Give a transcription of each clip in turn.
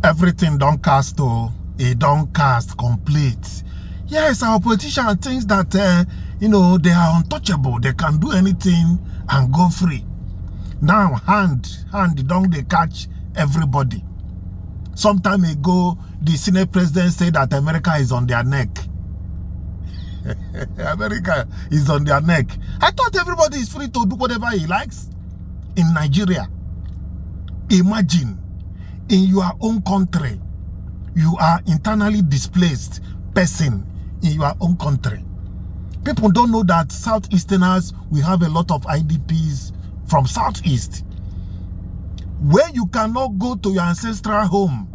everything don't cast to it don't cast complete. Yes, our politician thinks that you know, they are untouchable, they can do anything and go free. Now hand don't they catch everybody. Some time ago the Senate president said that America is on their neck. America is on their neck. I thought everybody is free to do whatever he likes in Nigeria. Imagine, in your own country, you are internally displaced person in your own country. People don't know that Southeasterners, we have a lot of IDPs from Southeast, where you cannot go to your ancestral home,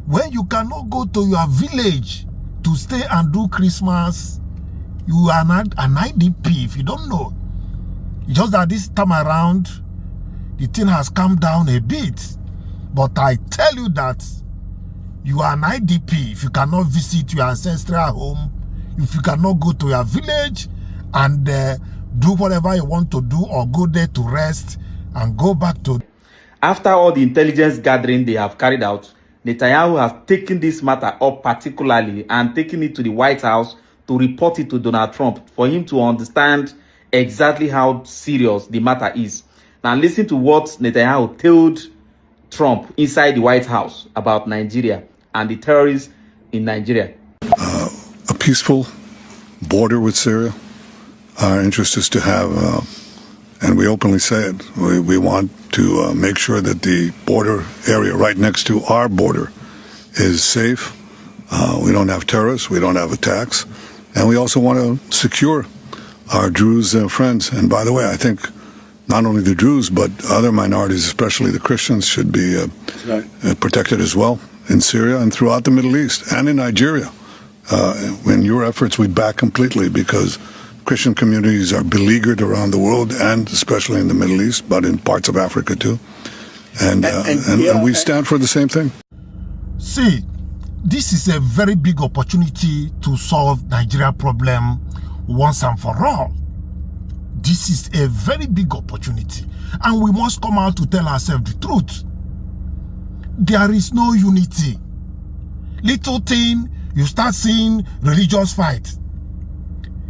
where you cannot go to your village to stay and do Christmas. You are not an IDP if you don't know. Just that this time around, the thing has calmed down a bit. But I tell you that you are an IDP if you cannot visit your ancestral home, if you cannot go to your village and do whatever you want to do, or go there to rest and go back to... After all the intelligence gathering they have carried out, Netanyahu has taken this matter up particularly and taken it to the White House to report it to Donald Trump for him to understand exactly how serious the matter is. Now listen to what Netanyahu told Trump inside the White House about Nigeria and the terrorists in Nigeria. A peaceful border with Syria. Our interest is to have, and we openly say it, we want to make sure that the border area right next to our border is safe. We don't have terrorists, we don't have attacks, and we also want to secure our Druze friends. And by the way, I think not only the Druze, but other minorities, especially the Christians, should be protected as well in Syria and throughout the Middle East and in Nigeria. In your efforts, we back completely, because Christian communities are beleaguered around the world, and especially in the Middle East, but in parts of Africa too. And we stand for the same thing. See, this is a very big opportunity to solve Nigeria problem once and for all. This is a very big opportunity, and we must come out to tell ourselves the truth. There is no unity. Little thing, you start seeing religious fight.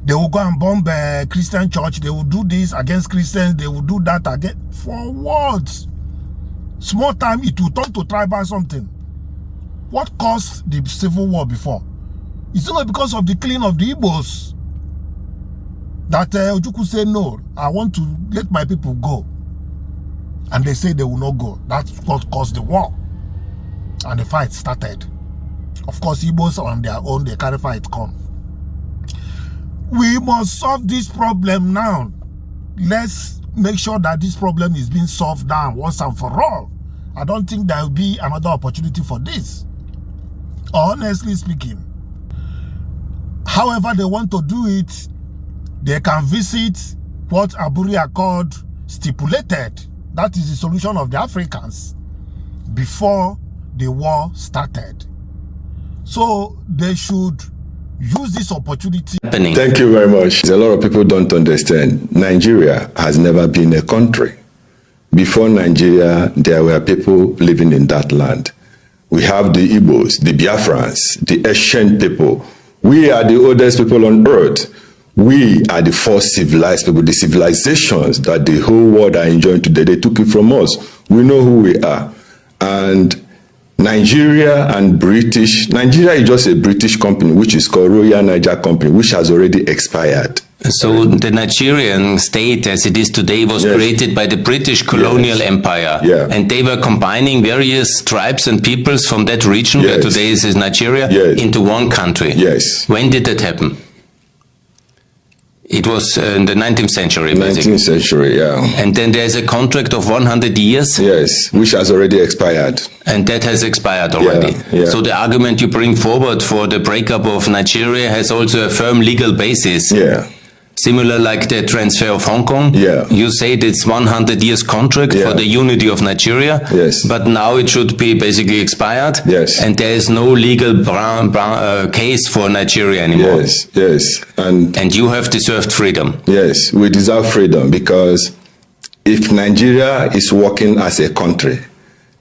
They will go and bomb a Christian church. They will do this against Christians. They will do that again. For what? Small time, it will turn to tribal something. What caused the civil war before? It's not because of the killing of the Igbos that Ojukwu say, no, I want to let my people go. And they say they will not go. That's what caused the war. And the fight started. Of course, Igbos on their own, they carry fight come. We must solve this problem now. Let's make sure that this problem is being solved down once and for all. I don't think there will be another opportunity for this, honestly speaking. However they want to do it, they can visit what Aburi Accord stipulated. That is the solution of the Africans before the war started. So they should use this opportunity. Thank you very much. A lot of people don't understand. Nigeria has never been a country. Before Nigeria, there were people living in that land. We have the Igbos, the Biafrans, the ancient people. We are the oldest people on earth. We are the first civilized people. The civilizations that the whole world are enjoying today, they took it from us. We know who we are. And Nigeria and British, Nigeria is just a British company, which is called Royal Niger Company, which has already expired. So the Nigerian state as it is today was created by the British colonial empire. And they were combining various tribes and peoples from that region, where today is Nigeria, into one country. When did that happen? It was in the 19th century, basically. 19th century, And then there's a contract of 100 years. Which has already expired. And that has expired already. So the argument you bring forward for the breakup of Nigeria has also a firm legal basis. Similar like the transfer of Hong Kong. You said it's 100 years contract for the unity of Nigeria. But now it should be basically expired. And there is no legal case for Nigeria anymore. And you have deserved freedom. We deserve freedom, because if Nigeria is working as a country,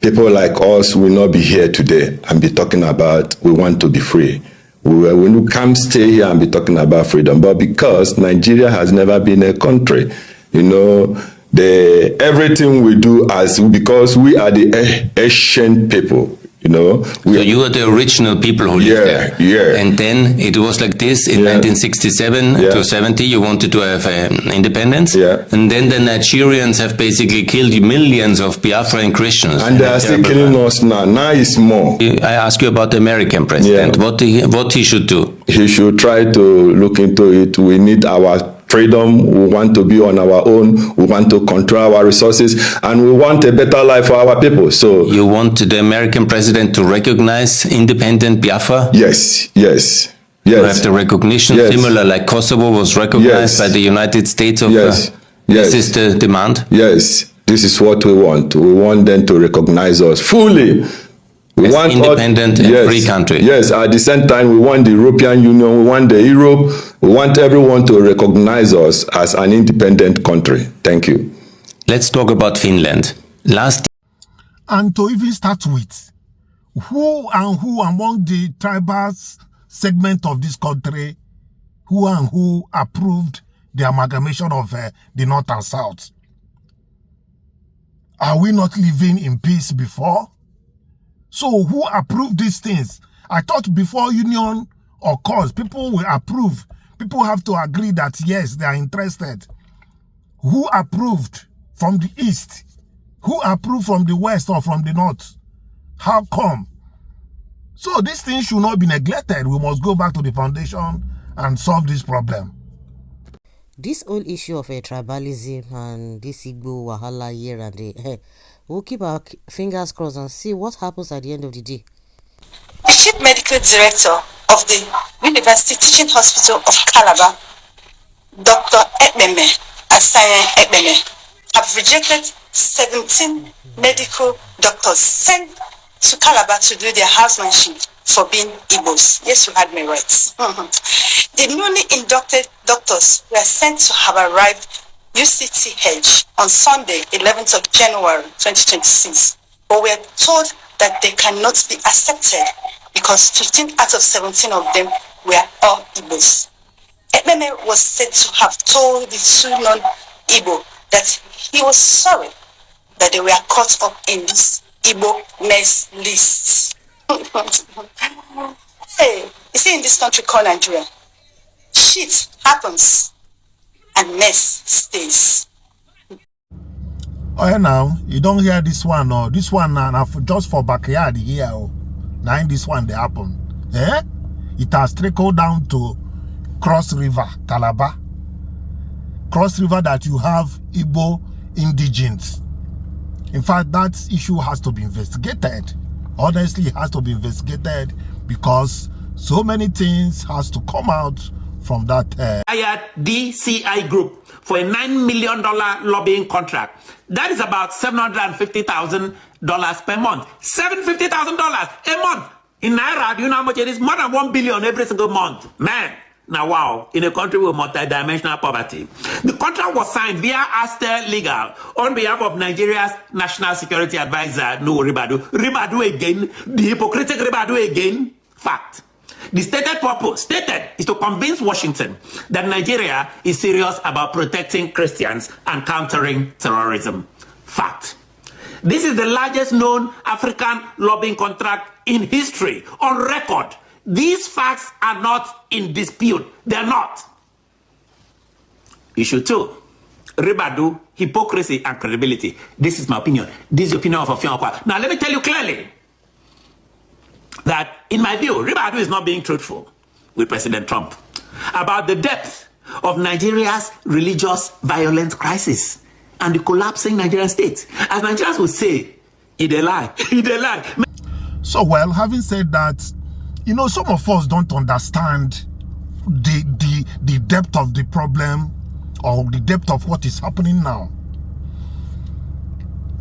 people like us will not be here today and be talking about we want to be free. We can't stay here and be talking about freedom. But because Nigeria has never been a country, you know, everything we do because we are the ancient people. You know, so you are the original people who lived there. Yeah. And then it was like this in 1967 to 70. You wanted to have independence. Yeah. And then the Nigerians have basically killed millions of Biafran Christians. And they are still killing us now. Now it's more. I ask you about the American president. What he should do? He should try to look into it. We need our freedom. We want to be on our own. We want to control our resources, and we want a better life for our people. So you want the American president to recognize independent Biafra? Yes. To have the recognition similar like Kosovo was recognized by the United States of This is the demand? Yes. This is what we want. We want them to recognize us fully. We want independent and free country. Yes, at the same time, we want the European Union, we want the Europe, we want everyone to recognize us as an independent country. Thank you. Let's talk about Finland. And to even start with, who among the tribal segment of this country, who approved the amalgamation of the North and South? Are we not living in peace before? So who approved these things? I thought before union occurs, people will approve. People have to agree that, yes, they are interested. Who approved from the East? Who approved from the West or from the North? How come? So these things should not be neglected. We must go back to the foundation and solve this problem. This whole issue of tribalism and this Igbo Wahala here and there, we'll keep our fingers crossed and see what happens at the end of the day. The Chief Medical Director of the University Teaching Hospital of Calabar, Dr. Ekmeme Asayan Ekmeme, have rejected 17 medical doctors sent to Calabar to do their housemanship for being Igbos. Yes, you had me right. The newly inducted doctors were sent to have arrived UCTH on Sunday, 11th of January 2026, but we are told that they cannot be accepted because 15 out of 17 of them were all Igbos. Ekmeme was said to have told the two non-Igbo that he was sorry that they were caught up in this Igbo mess list. Hey, you see, in this country called Nigeria, shit happens and mess stays. Oh, yeah, now you don't hear this one, or this one now just for backyard here. Now in this one they happen. It has trickled down to Cross River, Calabar. Cross River that you have Igbo indigents. In fact, that issue has to be investigated. Honestly, it has to be investigated because so many things has to come out from that. Hired DCI Group for a $9 million lobbying contract. That is about $750,000 per month. $750,000 a month. In Naira, do you know how much it is? More than 1 billion every single month. Man. Now, wow, in a country with multidimensional poverty. The contract was signed via Aster Legal on behalf of Nigeria's National Security Advisor, no Ribadu. Ribadu again, the hypocritic Ribadu again. Fact. The stated purpose, is to convince Washington that Nigeria is serious about protecting Christians and countering terrorism. Fact. This is the largest known African lobbying contract in history, on record. These facts are not in dispute. They're not. Issue 2. Ribadu, hypocrisy and credibility. This is my opinion. This is the opinion of Ofiankwa. Now let me tell you clearly that, in my view, Ribadu is not being truthful with President Trump about the depth of Nigeria's religious violence crisis and the collapsing Nigerian state. As Nigerians would say, it's a lie. It's a lie. So, well, having said that, you know, some of us don't understand the depth of the problem or the depth of what is happening now.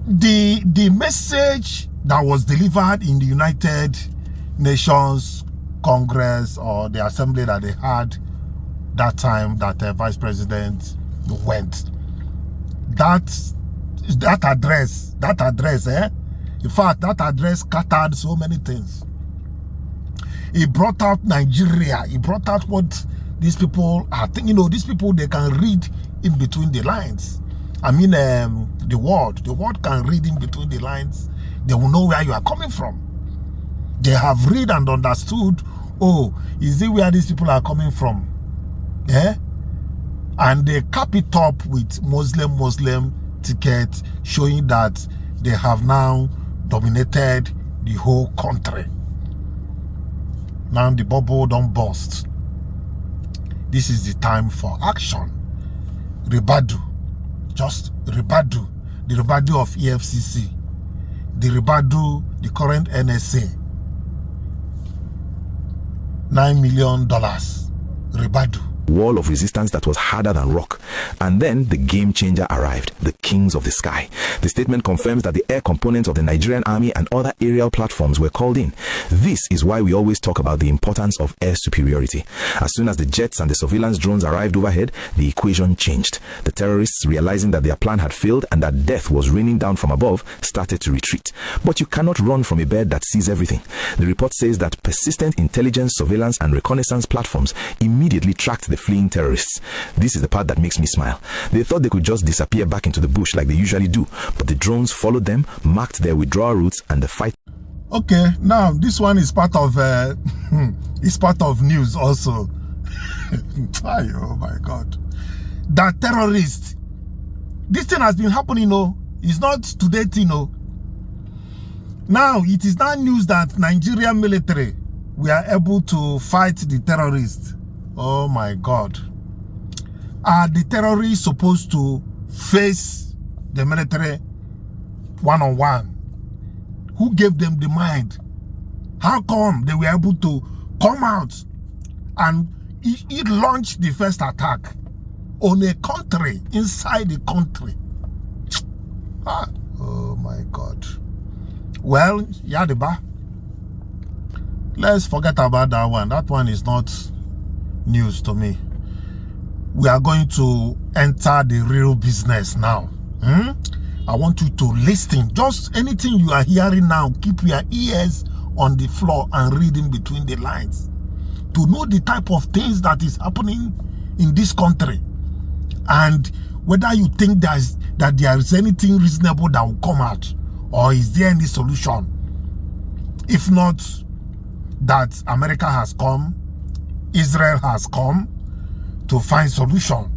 The message that was delivered in the United Nations Congress or the assembly that they had that time that Vice President went, that address, In fact, that address scattered so many things. He brought out Nigeria. He brought out what these people are thinking. You know, these people, they can read in between the lines. I mean, the world can read in between the lines. They will know where you are coming from. They have read and understood, oh, is it where these people are coming from? Yeah? And they cap it up with Muslim ticket, showing that they have now dominated the whole country. Now the bubble don't burst. This is the time for action. Ribadu. Just Ribadu. The Ribadu of EFCC. The Ribadu, the current NSA. $9 million. Ribadu. Wall of resistance that was harder than rock. And then the game changer arrived, the kings of the sky. The statement confirms that the air components of the Nigerian army and other aerial platforms were called in. This is why we always talk about the importance of air superiority. As soon as the jets and the surveillance drones arrived overhead, the equation changed. The terrorists, realizing that their plan had failed and that death was raining down from above, started to retreat. But you cannot run from a bird that sees everything. The report says that persistent intelligence, surveillance, and reconnaissance platforms immediately tracked the fleeing terrorists. This is the part that makes me smile. They thought they could just disappear back into the bush like they usually do, but the drones followed them, marked their withdrawal routes, and the fight. Okay, now this one is part of news also. Oh my God, that terrorist. This thing has been happening, it's not today, Now it is not news that Nigerian military were able to fight the terrorists. Oh my God. Are the terrorists supposed to face the military one-on-one? Who gave them the mind? How come they were able to come out and it launched the first attack on a country, inside the country? Oh my God. Well, Yadiba, let's forget about that one. That one is not news to me. We are going to enter the real business now. I want you to listen. Just anything you are hearing now, keep your ears on the floor and read in between the lines to know the type of things that is happening in this country, and whether you think that there is anything reasonable that will come out, or is there any solution. If not, that America has come, Israel has come to find solution.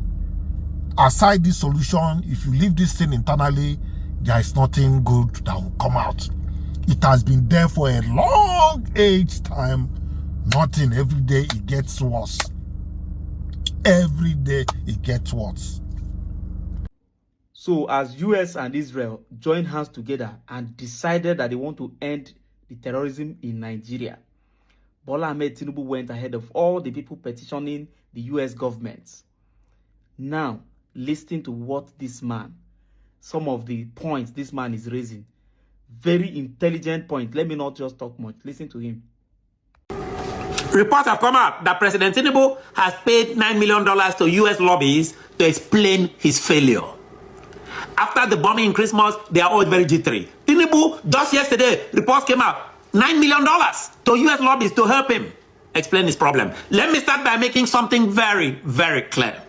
Aside this solution, if you leave this thing internally, there is nothing good that will come out. It has been there for a long age time. Nothing. Every day it gets worse. Every day it gets worse. So as US and Israel joined hands together and decided that they want to end the terrorism in Nigeria, Bola Ahmed Tinubu went ahead of all the people petitioning the US government. Now, listen to what this man, some of the points this man is raising. Very intelligent point. Let me not just talk much. Listen to him. Reports have come out that President Tinubu has paid $9 million to US lobbies to explain his failure. After the bombing in Christmas, they are all very jittery. Tinubu, just yesterday, reports came out, $9 million to US lobbies to help him explain his problem. Let me start by making something very, very clear.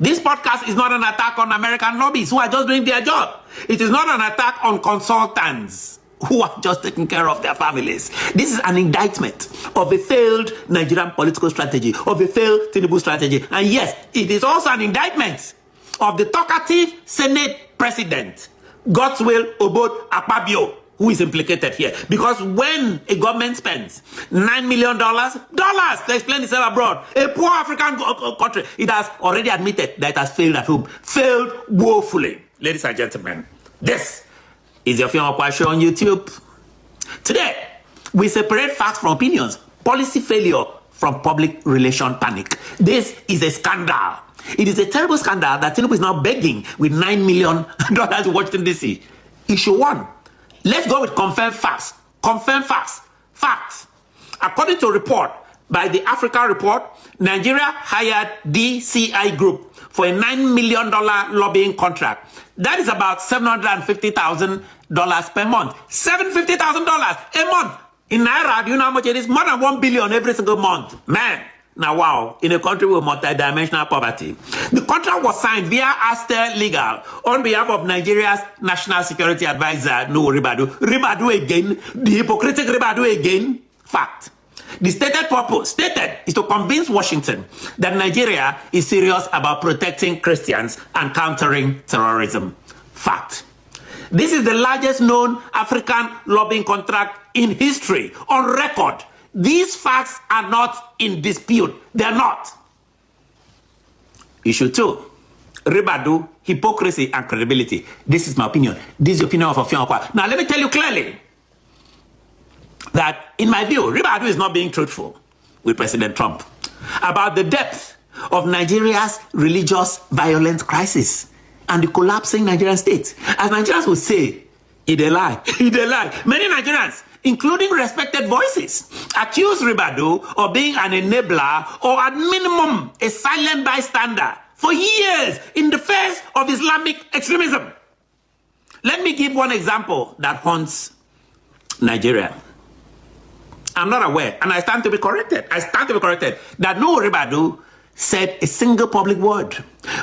This podcast is not an attack on American lobbies who are just doing their job. It is not an attack on consultants who are just taking care of their families. This is an indictment of a failed Nigerian political strategy, of a failed Tinubu strategy. And yes, it is also an indictment of the talkative Senate President, God's will Obod Akpabio, who is implicated here. Because when a government spends $9 million to explain itself abroad, a poor African country, it has already admitted that it has failed at home. Failed woefully. Ladies and gentlemen, this is your Film Show on YouTube. Today, we separate facts from opinions, policy failure from public relation panic. This is a scandal. It is a terrible scandal that Tinubu is now begging with $9 million to Washington, D.C. Issue 1. Let's go with confirmed facts. Confirmed facts. Facts. According to a report by the Africa Report, Nigeria hired DCI Group for a $9 million lobbying contract. That is about $750,000 per month. $750,000 a month. In Naira, do you know how much it is? More than 1 billion every single month. Man, now wow, in a country with multi-dimensional poverty. The contract was signed via Aster Legal on behalf of Nigeria's National Security Advisor, Nuhu Ribadu. Ribadu again, the hypocritic Ribadu again. Fact. The stated purpose, is to convince Washington that Nigeria is serious about protecting Christians and countering terrorism. Fact. This is the largest known African lobbying contract in history, on record. These facts are not in dispute. They're not. Issue 2, Ribadu, hypocrisy and credibility. This is my opinion. This is the opinion of Ofiankwa. Now, let me tell you clearly that, in my view, Ribadu is not being truthful with President Trump about the depth of Nigeria's religious violence crisis and the collapsing Nigerian state. As Nigerians would say, it's a lie. It's a lie. Many Nigerians, including respected voices, accuse Ribadu of being an enabler or at minimum a silent bystander for years in the face of Islamic extremism. Let me give one example that haunts Nigeria. I'm not aware, and I stand to be corrected. That Nuhu Ribadu said a single public word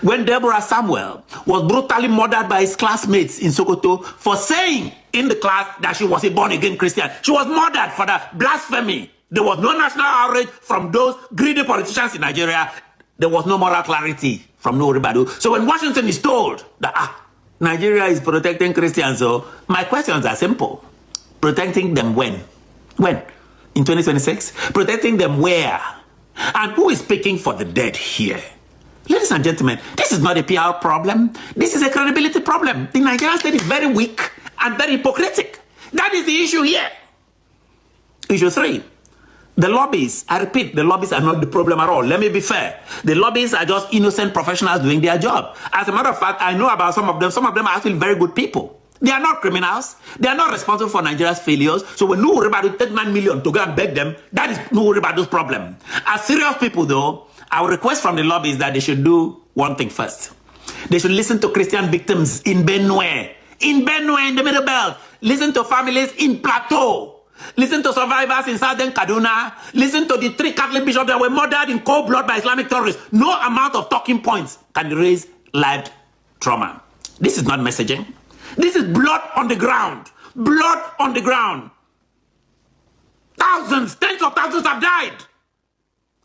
when Deborah Samuel was brutally murdered by his classmates in Sokoto for saying in the class that she was a born-again Christian. She was murdered for that blasphemy. There was no national outrage from those greedy politicians in Nigeria. There was no moral clarity from Nuhu Ribadu. So when Washington is told that Nigeria is protecting Christians, so my questions are simple. Protecting them when? When? In 2026? Protecting them where? And who is speaking for the dead here? Ladies and gentlemen, this is not a PR problem. This is a credibility problem. The Nigerian state is very weak and very hypocritic. That is the issue here. Issue 3, the lobbies. I repeat, the lobbies are not the problem at all. Let me be fair. The lobbies are just innocent professionals doing their job. As a matter of fact, I know about some of them. Some of them are actually very good people. They are not criminals. They are not responsible for Nigeria's failures. So when Nuhu Ribadu take 9 million to go and beg them, that is Nuhu Ribadu's problem. As serious people, though, our request from the lobby is that they should do one thing first. They should listen to Christian victims in Benue, in the Middle Belt. Listen to families in Plateau. Listen to survivors in Southern Kaduna. Listen to the 3 Catholic bishops that were murdered in cold blood by Islamic terrorists. No amount of talking points can erase lived trauma. This is not messaging. This is blood on the ground. Blood on the ground. Thousands, tens of thousands have died.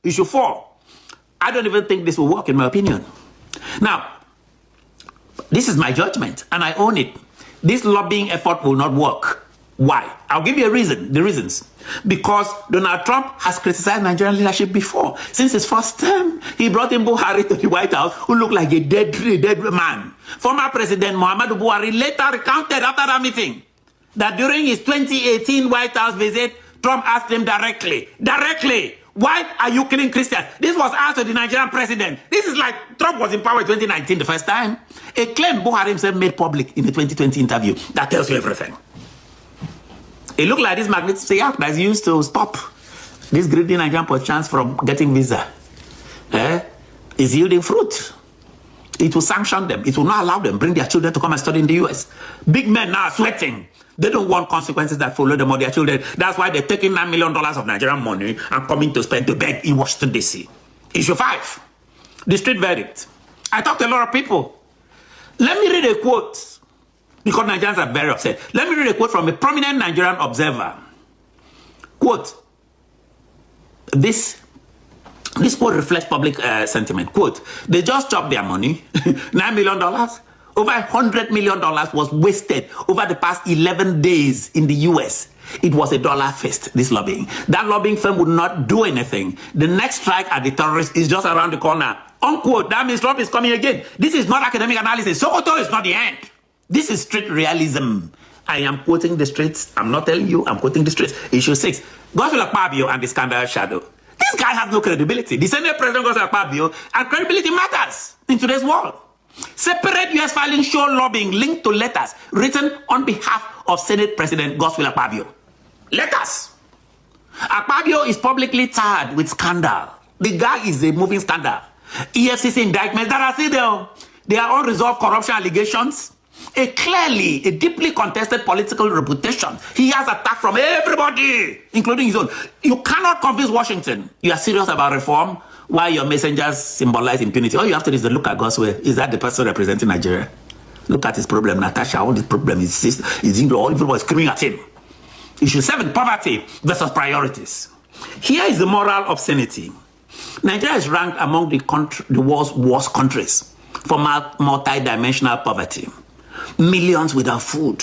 Issue 4. I don't even think this will work, in my opinion. Now, this is my judgment, and I own it. This lobbying effort will not work. Why? I'll give you a reason. The reasons. Because Donald Trump has criticized Nigerian leadership before. Since his first term, he brought in Buhari to the White House, who looked like a dead man. Former President Muhammadu Buhari later recounted after that meeting that during his 2018 White House visit, Trump asked him directly, why are you killing Christians? This was asked to the Nigerian president. This is like Trump was in power in 2019 the first time. A claim Buhari himself made public in the 2020 interview that tells you everything. It looked like this Magnitsky Act that's used to stop these greedy Nigerian politicians from getting visa. Is yielding fruit. It will sanction them. It will not allow them bring their children to come and study in the US. Big men now are sweating. They don't want consequences that follow them or their children. That's why they're taking $9 million of Nigerian money and coming to spend to beg in Washington, D.C. Issue 5, the street verdict. I talked to a lot of people. Let me read a quote, because Nigerians are very upset. Let me read a quote from a prominent Nigerian observer. Quote, this quote reflects public sentiment. Quote, they just chopped their money, $9 million. Over $100 million was wasted over the past 11 days in the US. It was a dollar fest, this lobbying. That lobbying firm would not do anything. The next strike at the terrorists is just around the corner. Unquote. That means Trump is coming again. This is not academic analysis. Sokoto is not the end. This is street realism. I am quoting the streets. I'm not telling you. I'm quoting the streets. Issue 6. Godswill Akpabio and the scandal shadow. This guy has no credibility. The Senate President Godswill Akpabio, and credibility matters in today's world. Separate U.S. filings show lobbying linked to letters written on behalf of Senate President Godswill Akpabio. Letters. Akpabio is publicly tarred with scandal. The guy is a moving scandal. EFCC indictments that are still there. They are unresolved corruption allegations. a deeply contested political reputation. He has attack from everybody, including his own. You cannot convince Washington you are serious about reform while your messengers symbolize impunity. All you have to do is to look at God's way. Is that the person representing Nigeria? Look at his problem, Natasha. All the problem is all people are screaming at him. He should serve in poverty versus priorities. Here is the moral obscenity. Nigeria is ranked among the world's worst countries for multi-dimensional poverty. Millions without food,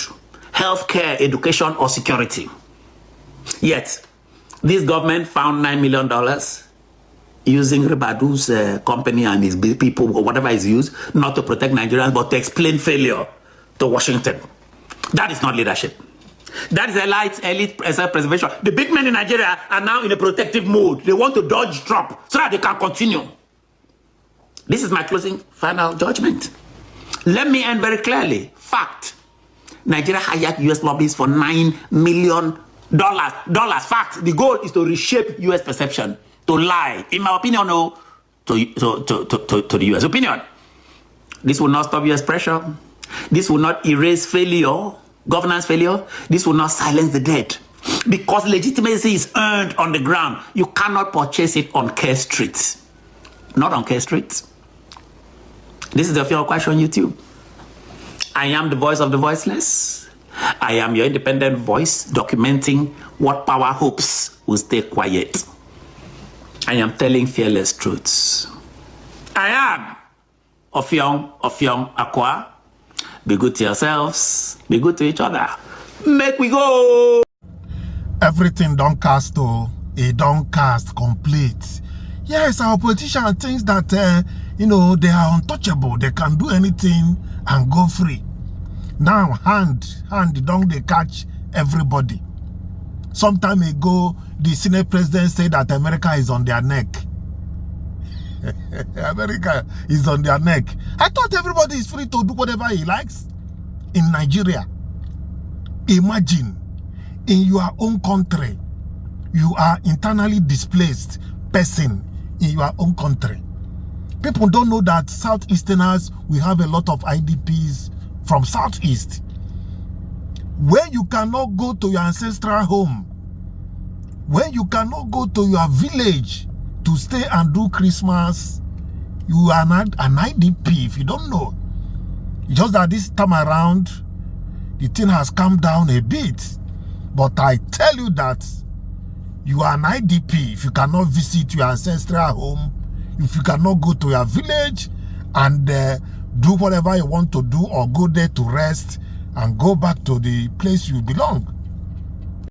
healthcare, education, or security. Yet, this government found $9 million using Ribadu's company and his people, or whatever is used, not to protect Nigerians, but to explain failure to Washington. That is not leadership. That is elite preservation. The big men in Nigeria are now in a protective mode. They want to dodge Trump so that they can continue. This is my closing final judgment. Let me end very clearly. Fact. Nigeria hired US lobbyists for $9 million. Fact. The goal is to reshape US perception, to lie. In my opinion, no, to the US opinion. This will not stop US pressure. This will not erase failure, governance failure. This will not silence the dead. Because legitimacy is earned on the ground. You cannot purchase it on Care Street. Not on Care Street. This is the Fear Question on YouTube. I am the voice of the voiceless. I am your independent voice documenting what power hopes will stay quiet. I am telling fearless truths. I am Ofiong Akwa. Be good to yourselves. Be good to each other. Make we go. Everything don't cast though. It don't cast complete. Yes, our politician thinks that they are untouchable. They can do anything and go free. Now, hand, don't they catch everybody? Some time ago, the Senate president said that America is on their neck. America is on their neck. I thought everybody is free to do whatever he likes in Nigeria. Imagine, in your own country, you are internally displaced person in your own country. People don't know that Southeasterners, we have a lot of IDPs from Southeast. Where you cannot go to your ancestral home, where you cannot go to your village to stay and do Christmas, you are not an IDP if you don't know. Just that this time around, the thing has calmed down a bit. But I tell you that you are an IDP if you cannot visit your ancestral home, if you cannot go to your village and do whatever you want to do, or go there to rest and go back to the place you belong.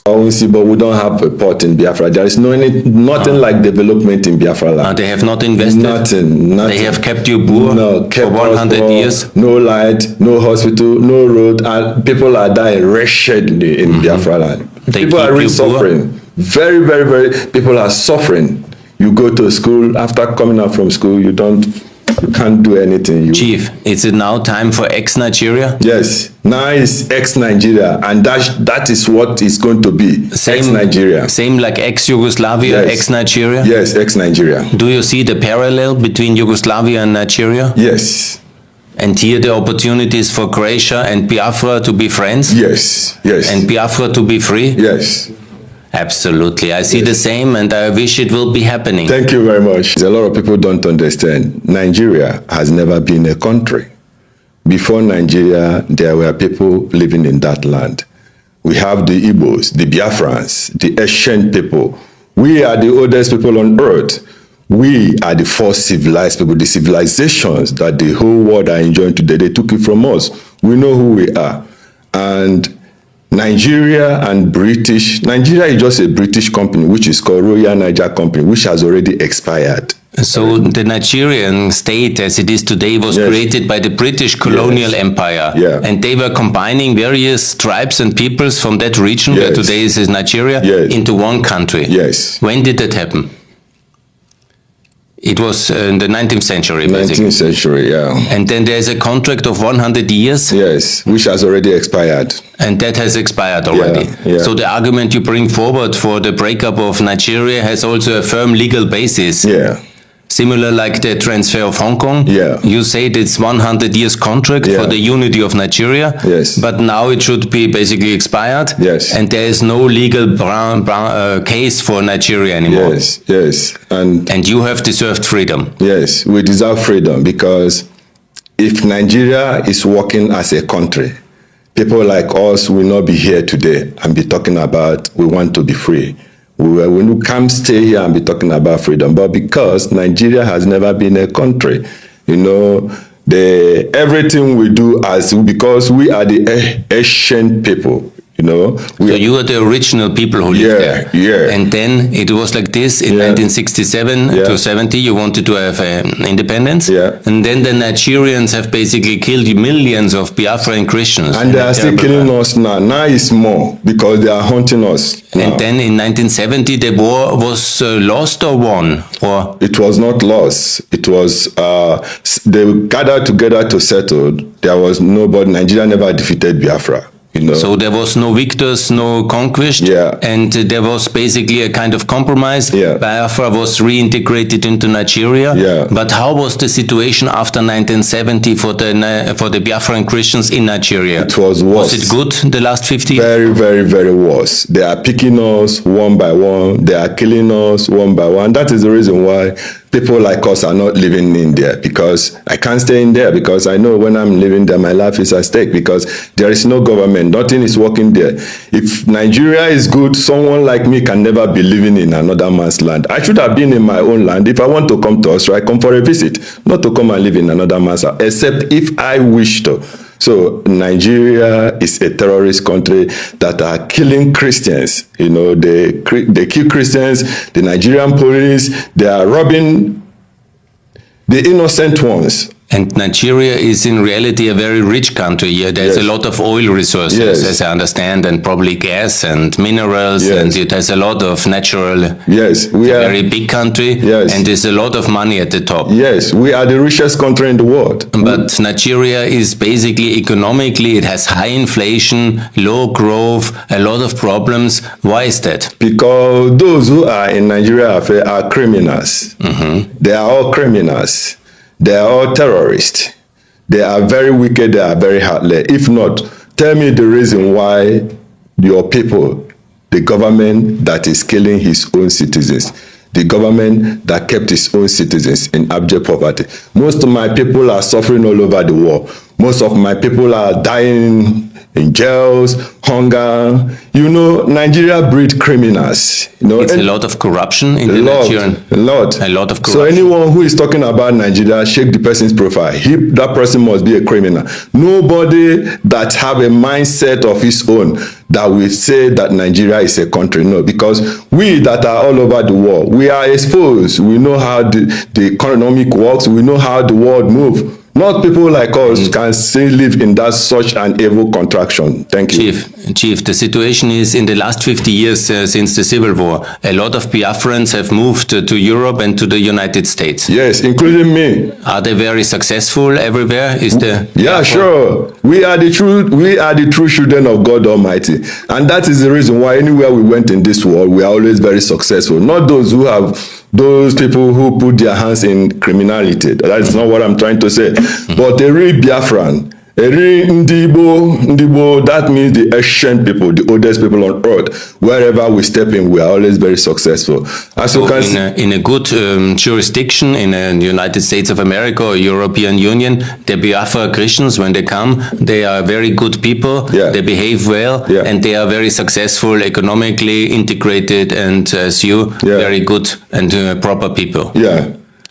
Obviously, but we don't have a port in Biafra. There is nothing like development in Biafra land. They have not invested. Nothing. They have kept you poor for 100 years. No light, no hospital, no road, and people are dying wretchedly in Biafra land. People are really suffering. Very, very, very. People are suffering. You go to school, after coming out from school, you can't do anything. Chief, is it now time for ex-Nigeria? Yes, now it's ex-Nigeria, and that is what it's going to be. Ex-Nigeria. Same like ex-Yugoslavia, yes. Ex-Nigeria? Yes, ex-Nigeria. Do you see the parallel between Yugoslavia and Nigeria? Yes. And here the opportunities for Croatia and Biafra to be friends? Yes, yes. And Biafra to be free? Yes. Absolutely. I see the same, and I wish it will be happening. Thank you very much. A lot of people don't understand. Nigeria has never been a country. Before Nigeria, there were people living in that land. We have the Igbos, the Biafrans, the ancient people. We are the oldest people on earth. We are the first civilized people, the civilizations that the whole world are enjoying today. They took it from us. We know who we are. And Nigeria and Nigeria is just a British company, which is called Royal Niger Company, which has already expired. So the Nigerian state as it is today was created by the British colonial empire. Yeah. And they were combining various tribes and peoples from that region, where today is Nigeria, into one country. Yes. When did that happen? It was in the 19th century, basically. 19th century, yeah. And then there's a contract of 100 years? Yes, which has already expired. And that has expired already. Yeah. So the argument you bring forward for the breakup of Nigeria has also a firm legal basis. Yeah. Similar like the transfer of Hong Kong. Yeah. You said it's 100 years contract for the unity of Nigeria. Yes. But now it should be basically expired. Yes. And there is no legal case for Nigeria anymore. Yes, yes. And you have deserved freedom. Yes, we deserve freedom because if Nigeria is working as a country, people like us will not be here today and be talking about we want to be free. We will come stay here and be talking about freedom. But because Nigeria has never been a country, everything we do because we are the ancient people. So you are the original people who live there. Yeah. And then it was like this in 1967 to 70. You wanted to have independence. Yeah. And then the Nigerians have basically killed millions of Biafran Christians. And they are still killing us now. Now it's more because they are hunting us now. And then in 1970 the war was lost or won? Or it was not lost. It was they gathered together to settle. There was nobody. Nigeria never defeated Biafra. So there was no victors, no conquest, and there was basically a kind of compromise. Biafra was reintegrated into Nigeria. But how was the situation after 1970 for the Biafran Christians in Nigeria? It was worse. Was it good the last 50 years? Very, very, very worse. They are picking us one by one. They are killing us one by one. That is the reason why people like us are not living in there, because I can't stay in there because I know when I'm living there, my life is at stake because there is no government. Nothing is working there. If Nigeria is good, someone like me can never be living in another man's land. I should have been in my own land. If I want to come to Austria, I come for a visit, not to come and live in another man's house, except if I wish to. So Nigeria is a terrorist country that are killing Christians. They kill Christians. The Nigerian police, they are robbing the innocent ones. And Nigeria is in reality a very rich country here. There's a lot of oil resources, as I understand, and probably gas and minerals, and it has a lot of natural. Yes, we are a very big country, and there's a lot of money at the top. Yes, we are the richest country in the world. But Nigeria is basically economically, it has high inflation, low growth, a lot of problems. Why is that? Because those who are in Nigeria are criminals. They are all criminals. They are all terrorists. They are very wicked. They are very heartless. If not, tell me the reason why your people, the government that is killing his own citizens, the government that kept his own citizens in abject poverty. Most of my people are suffering all over the world. Most of my people are dying in jails, hunger. Nigeria breed criminals. It's a lot of corruption in the Nigerian. A lot of corruption. So anyone who is talking about Nigeria, shake the person's profile. That person must be a criminal. Nobody that have a mindset of his own that will say that Nigeria is a country. No, because we that are all over the world, we are exposed. We know how the economic works. We know how the world moves. Not people like us can still live in such an evil contraction. Thank you. Chief, the situation is in the last 50 years since the Civil War, a lot of Biafrans have moved to Europe and to the United States. Yes, including me. Are they very successful everywhere? Yeah, sure. We are the true children of God Almighty. And that is the reason why anywhere we went in this world, we are always very successful. Not those people who put their hands in criminality. That is not what I'm trying to say. But a real Biafran, a real Ndibo, that means the ancient people, the oldest people on earth. Wherever we step in, we are always very successful. As you can see, in a good jurisdiction in the United States of America or European Union, the Biafra Christians, when they come, they are very good people. They behave well, and they are very successful, economically integrated, and as you, very good and proper people.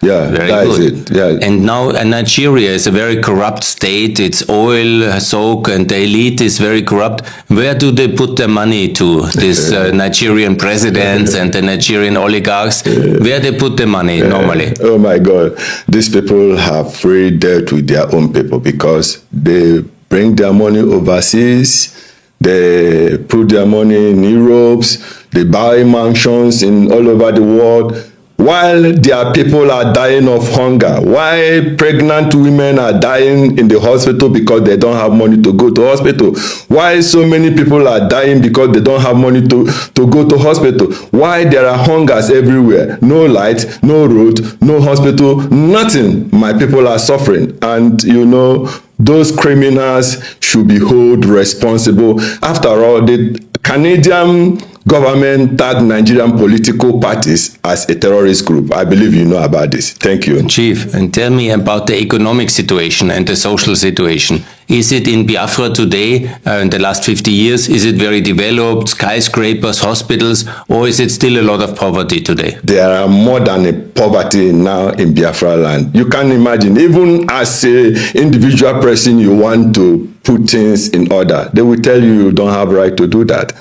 Yeah, very that good. is it. Yeah. And now Nigeria is a very corrupt state. It's oil soak, and the elite is very corrupt. Where do they put their money to? These Nigerian presidents and the Nigerian oligarchs. Where they put the money normally? Oh my God, these people have free dealt with their own people because they bring their money overseas. They put their money in Europe. They buy mansions all over the world. while their people are dying of hunger, why pregnant women are dying in the hospital because they don't have money to go to hospital, why so many people are dying because they don't have money to go to hospital, why there are hungers everywhere, no light, no road, no hospital, nothing. My people are suffering, and you know, those criminals should be held responsible. After all, the Canadian government tagged Nigerian political parties as a terrorist group. I believe you know about this. Thank you. Chief, and tell me about the economic situation and the social situation. Is it in Biafra today, in the last 50 years, is it very developed, skyscrapers, hospitals, or is it still a lot of poverty today? There are more than a poverty now in Biafra land. You can imagine, even as an individual person, you want to put things in order. They will tell you don't have right to do that.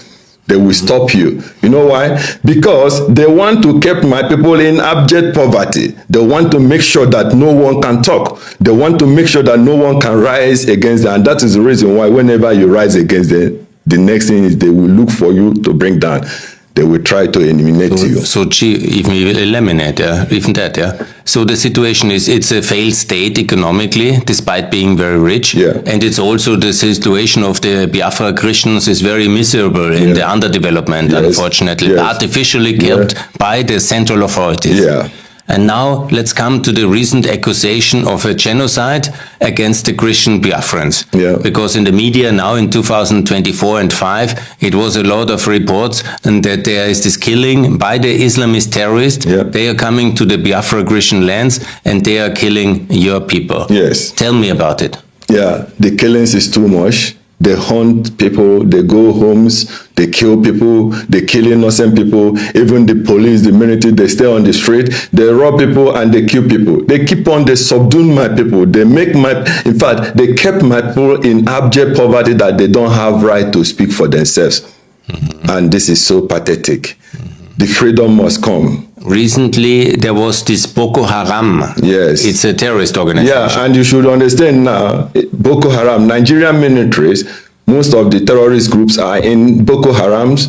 They will stop you. You know why? Because they want to keep my people in abject poverty. They want to make sure that no one can talk. They want to make sure that no one can rise against them. And that is the reason why whenever you rise against them, the next thing is they will look for you to bring down. They will try to eliminate you. So, if we eliminate, even that, yeah. So the situation is, it's a failed state economically, despite being very rich. Yeah. And it's also the situation of the Biafra Christians is very miserable in the underdevelopment, unfortunately, artificially kept by the central authorities. Yeah. And now let's come to the recent accusation of a genocide against the Christian Biafrans. Yeah. Because in the media now in 2024 and 5, it was a lot of reports and that there is this killing by the Islamist terrorists. Yeah. They are coming to the Biafra Christian lands and they are killing your people. Yes. Tell me about it. Yeah, the killings is too much. They hunt people, they go homes, they kill people, they kill innocent people. Even the police, the military, they stay on the street, they rob people and they kill people. They keep on, they subdue my people. They make in fact, they kept my people in abject poverty that they don't have right to speak for themselves. Mm-hmm. And this is so pathetic. Mm-hmm. The freedom must come. Recently, there was this Boko Haram. Yes. It's a terrorist organization. Yeah, and you should understand now, Boko Haram, Nigerian militaries, most of the terrorist groups are in Boko Haram's,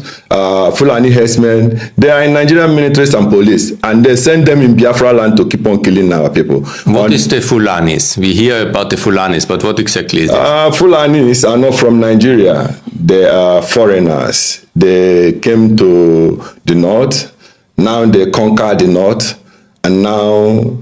Fulani herdsmen. They are in Nigerian militaries and police, and they send them in Biafra land to keep on killing our people. What is the Fulanis? We hear about the Fulanis, but what exactly is it? Fulanis are not from Nigeria. They are foreigners. They came to the north. Now they conquer the north, and now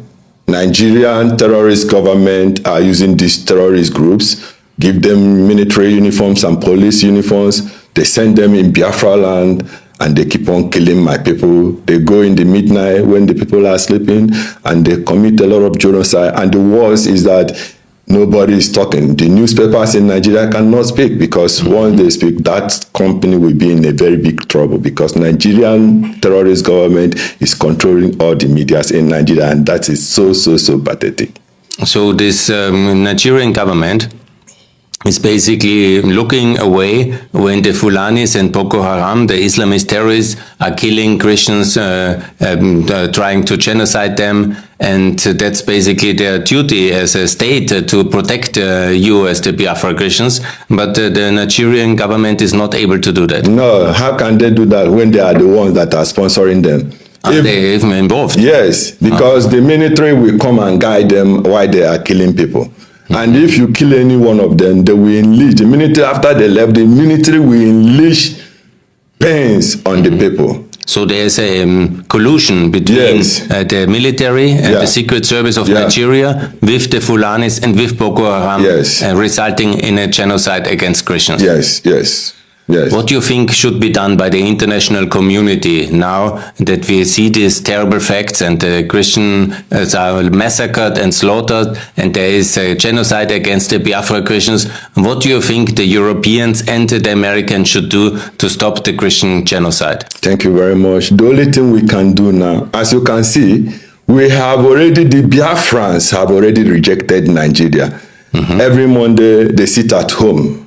Nigerian terrorist government are using these terrorist groups, give them military uniforms and police uniforms. They send them in Biafra land, and they keep on killing my people. They go in the midnight when the people are sleeping, and they commit a lot of genocide. And the worst is that nobody is talking. The newspapers in Nigeria cannot speak, because once they speak, that company will be in a very big trouble, because Nigerian terrorist government is controlling all the medias in Nigeria, and that is so pathetic. So this Nigerian government is basically looking away when the Fulanis and Boko Haram, the Islamist terrorists, are killing Christians, trying to genocide them. And that's basically their duty as a state to protect you as the Biafra Christians. But the Nigerian government is not able to do that. No, how can they do that when they are the ones that are sponsoring them? Are they even involved? Yes, because the military will come and guide them while they are killing people. And if you kill any one of them, they will unleash. The military, after they left, the military will unleash pains on the people. So there's a collusion between the military and the Secret Service of Nigeria with the Fulanis and with Boko Haram, resulting in a genocide against Christians. Yes. What do you think should be done by the international community now that we see these terrible facts and the Christians are massacred and slaughtered and there is a genocide against the Biafra Christians? What do you think the Europeans and the Americans should do to stop the Christian genocide? Thank you very much. The only thing we can do now, as you can see, the Biafrans have already rejected Nigeria. Mm-hmm. Every Monday they sit at home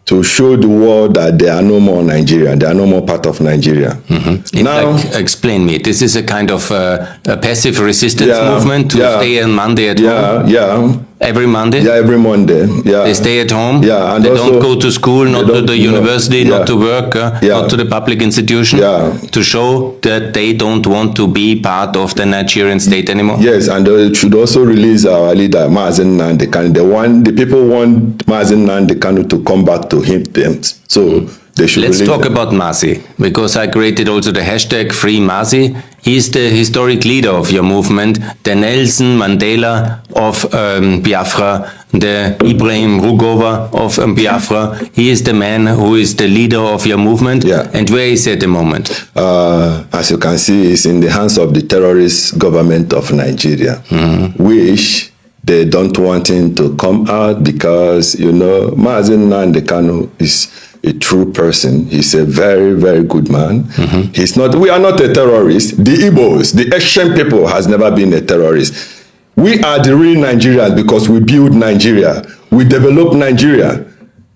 to show the world that they are no more Nigeria, they are no more part of Nigeria. Mm-hmm. Now, explain me, this is a kind of a passive resistance movement to stay on Monday at home? Yeah. Every Monday? Yeah, every Monday. Yeah. They stay at home? Yeah. And they also, don't go to school, not to the university, not to work, Yeah. not to the public institution? Yeah. To show that they don't want to be part of the Nigerian state anymore? Yes, and they should also release our leader, Mazen Nnamdi Kanu. The people want Mazen Nnamdi Kanu to come back to him. So they should Let's talk them. about Masi, because I created also the hashtag Free Masi. He's the historic leader of your movement, the Nelson Mandela of Biafra, the Ibrahim Rugova of Biafra. He is the man who is the leader of your movement. Yeah. And where is he at the moment? As you can see, it's in the hands of the terrorist government of Nigeria, which they don't want him to come out because, Mazen Nnamdi Kanu is a true person. He's a very, very good man. He's not. We are not a terrorist. The Igbos, the Asian people, has never been a terrorist. We are the real Nigerians because we build Nigeria. We develop Nigeria.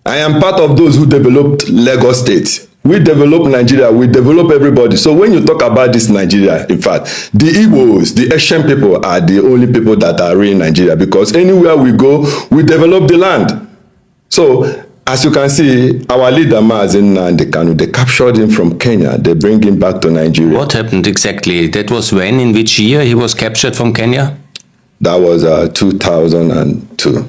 I am part of those who developed Lagos State. We develop Nigeria. We develop everybody. So when you talk about this Nigeria, in fact, the Igbos, the Asian people, are the only people that are real Nigeria because anywhere we go, we develop the land. So as you can see, our leader Mazen Nnamdi Kanu, they captured him from Kenya. They bring him back to Nigeria. What happened exactly? That was when? In which year he was captured from Kenya? That was 2002.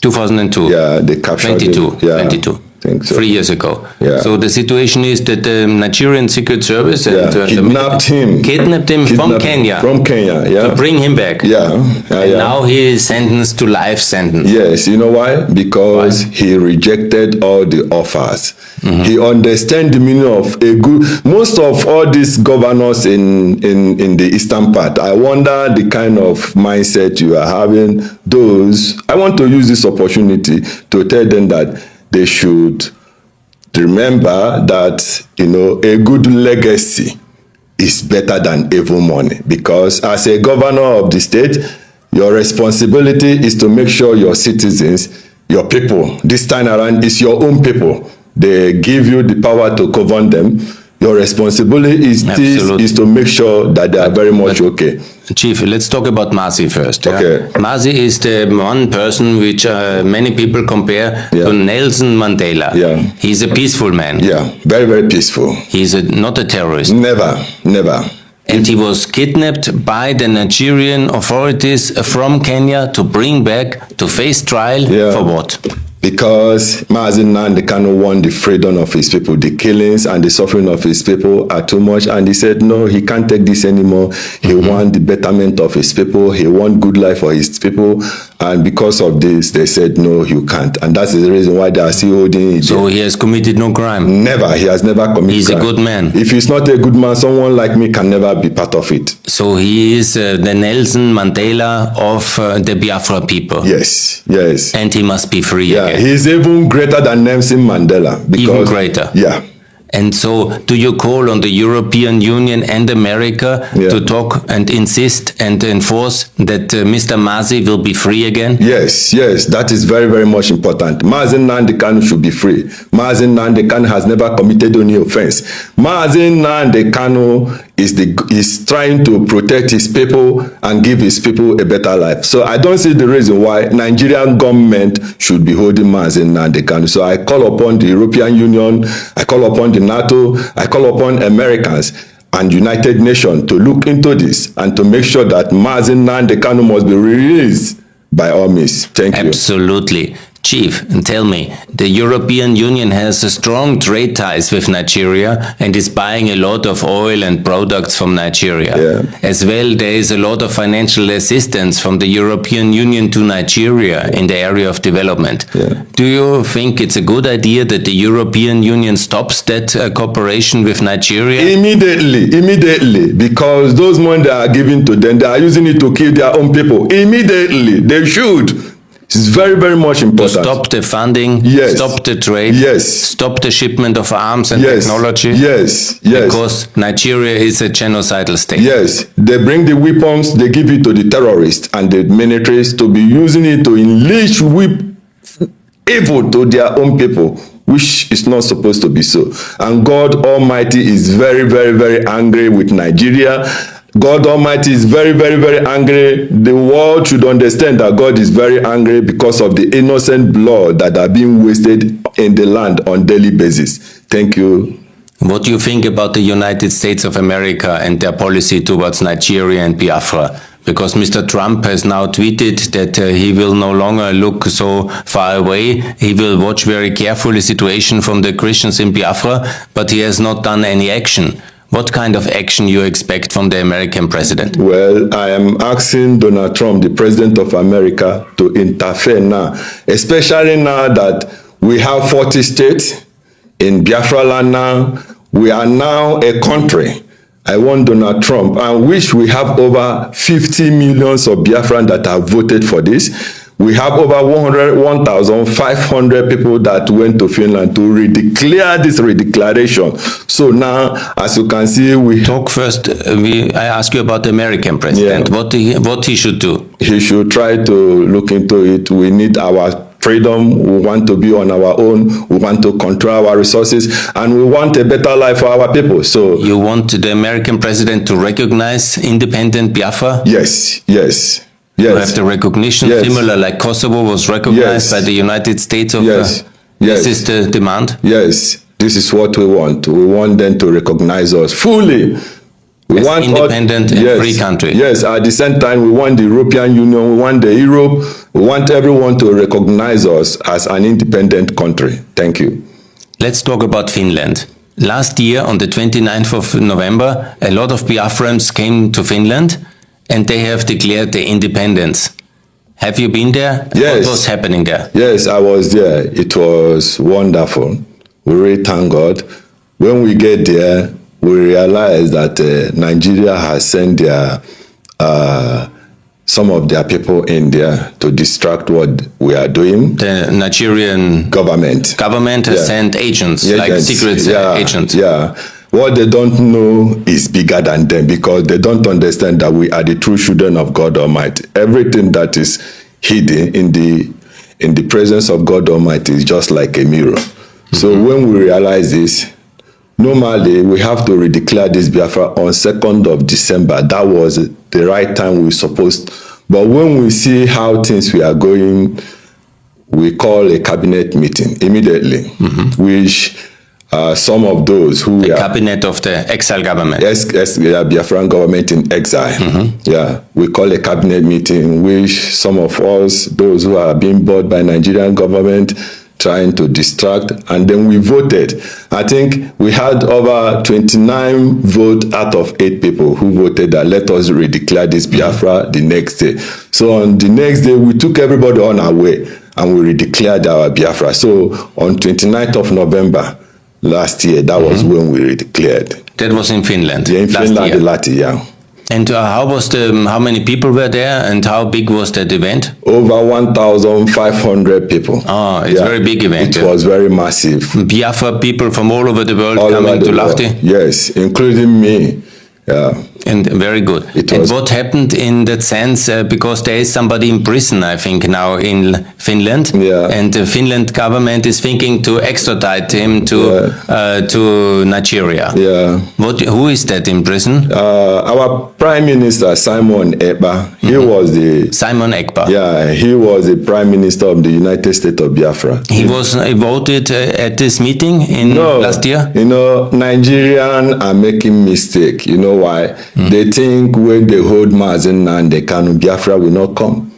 2002? Yeah, they captured 22. him. Yeah, 22. I think so. 3 years ago. Yeah. So the situation is that the Nigerian Secret Service kidnapped him from Kenya. From Kenya, yeah. To bring him back. Yeah. And now he is sentenced to life sentence. Yes, you know why? Because he rejected all the offers. He understands the meaning of a good. Most of all these governors in the eastern part, I wonder the kind of mindset you are having. I want to use this opportunity to tell them that they should remember that, a good legacy is better than evil money. Because as a governor of the state, your responsibility is to make sure your citizens, your people, this time around, is your own people. They give you the power to govern them. Your responsibility is to make sure that they are very much okay. Chief, let's talk about Masi first. Okay. Masi is the one person which many people compare to Nelson Mandela. Yeah. He's a peaceful man. Yeah, very, very peaceful. He's not a terrorist. Never. And he was kidnapped by the Nigerian authorities from Kenya to bring back to face trial for what? Because Mazen Nnamdi Kanu want the freedom of his people. The killings and the suffering of his people are too much. And he said, no, he can't take this anymore. He want the betterment of his people. He want good life for his people. And because of this, they said, no, you can't. And that's the reason why they are still holding it. So he has committed no crime? Never. He has never committed He's crime. a good man. If he's not a good man, someone like me can never be part of it. So he is the Nelson Mandela of the Biafra people? Yes. And he must be free again? He's even greater than Nelson Mandela. Because, even greater? Yeah. And so, do you call on the European Union and America to talk and insist and enforce that Mr. Masi will be free again? Yes, that is very, very much important. Mazen Nnamdi Kanu should be free. Mazen Nnamdi Kanu has never committed any offense. Mazen Nnamdi Kanu is trying to protect his people and give his people a better life. So I don't see the reason why Nigerian government should be holding Mazen Nnamdi Kanu. So I call upon the European Union, I call upon the NATO, I call upon Americans and United Nations to look into this and to make sure that Mazen Nnamdi Kanu must be released by all means. Thank you. Absolutely. Chief, tell me, the European Union has strong trade ties with Nigeria and is buying a lot of oil and products from Nigeria. As well, there is a lot of financial assistance from the European Union to Nigeria in the area of development. Do you think it's a good idea that the European Union stops that cooperation with Nigeria? Immediately, because those money they are giving to them, they are using it to kill their own people. Immediately, they should. It's very, very much important. To stop the funding, stop the trade, stop the shipment of arms and technology. Yes. Because Nigeria is a genocidal state. Yes, they bring the weapons, they give it to the terrorists and the militaries to be using it to unleash evil to their own people, which is not supposed to be so. And God Almighty is very, very, very angry with Nigeria. God Almighty is very, very, very angry. The world should understand that God is very angry because of the innocent blood that are being wasted in the land on daily basis. Thank you. What do you think about the United States of America and their policy towards Nigeria and Biafra? Because Mr. Trump has now tweeted that he will no longer look so far away. He will watch very carefully the situation from the Christians in Biafra, but he has not done any action. What kind of action you expect from the American president? Well, I am asking Donald Trump, the president of America, to interfere now, especially now that we have 40 states in Biafra land now. We are now a country. I want Donald Trump, and wish we have over 50 millions of Biafran that have voted for this. We have over 1,500 people that went to Finland to redeclare this redeclaration. So now, as you can see, we talk first. I ask you about the American president. Yeah. What he should do? He should try to look into it. We need our freedom. We want to be on our own. We want to control our resources, and we want a better life for our people. So you want the American president to recognize independent Biafra? Yes, yes. Yes. To have the recognition, similar like Kosovo was recognized by the United States of This is the demand? Yes, this is what we want. We want them to recognize us fully. We want independent and free country. Yes, at the same time, we want the European Union, we want the Europe, we want everyone to recognize us as an independent country. Thank you. Let's talk about Finland. Last year, on the 29th of November, a lot of Biafrans came to Finland, and they have declared their independence. Have you been there? Yes. What was happening there? Yes, I was there. It was wonderful. We really thank God. When we get there, we realize that Nigeria has sent their some of their people in there to distract what we are doing. The Nigerian government has sent agents, like secret agents. Yeah. What they don't know is bigger than them, because they don't understand that we are the true children of God Almighty. Everything that is hidden in the presence of God Almighty is just like a mirror. So when we realize this, normally we have to redeclare this Biafra on 2nd of December. That was the right time we were supposed. But when we see how things we are going, we call a cabinet meeting immediately, which some of those who the cabinet of the exile government. Biafran government in exile. Yeah, we call a cabinet meeting, which some of us, those who are being bought by Nigerian government, trying to distract, and then we voted. I think we had over 29 votes out of 8 people who voted that let us redeclare this Biafra the next day. So on the next day, we took everybody on our way and we redeclared our Biafra. So on 29th of November last year, that was when we redeclared. That was in Finland. Yeah, in Finland, the Latvia. And how many people were there, and how big was that event? Over 1,500 people. Oh, it's a very big event. It was very massive. Biafra people from all over the world coming to Lahti? Yes, including me. Yeah. And very good. And what happened in that sense? Because there is somebody in prison, I think, now in Finland, and the Finland government is thinking to extradite him to Nigeria. Yeah. Who is that in prison? Our Prime Minister Simon Ekpa. He was the Simon Ekpa. Yeah, he was the Prime Minister of the United States of Biafra. He was voted at this meeting in last year. You know, Nigerians are making mistake. You know why? They think when they hold Mazen and they can, Biafra will not come.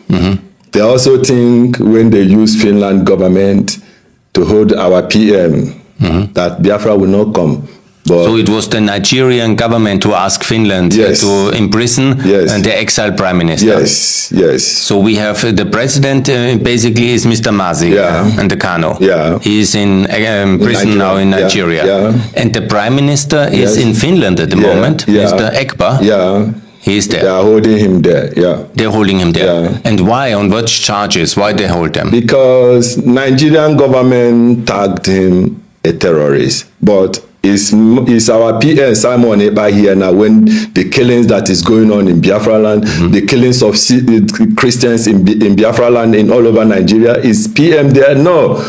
They also think when they use Finland government to hold our PM, that Biafra will not come. But so it was the Nigerian government who asked Finland to imprison the exiled prime minister. Yes, yes. So we have the president basically is Mr. Mazi and the Kano. Yeah. He is in prison now in Nigeria. Yeah. And the prime minister is in Finland at the moment, Mr. Ekpa. Yeah. He is there. They are holding him there, They're holding him there. Yeah. And why? On what charges? Why they hold him? Because Nigerian government tagged him a terrorist. But is our PM Simon Ekpa here now when the killings that is going on in Biafra land, the killings of Christians in Biafra land in all over Nigeria, is PM there? No.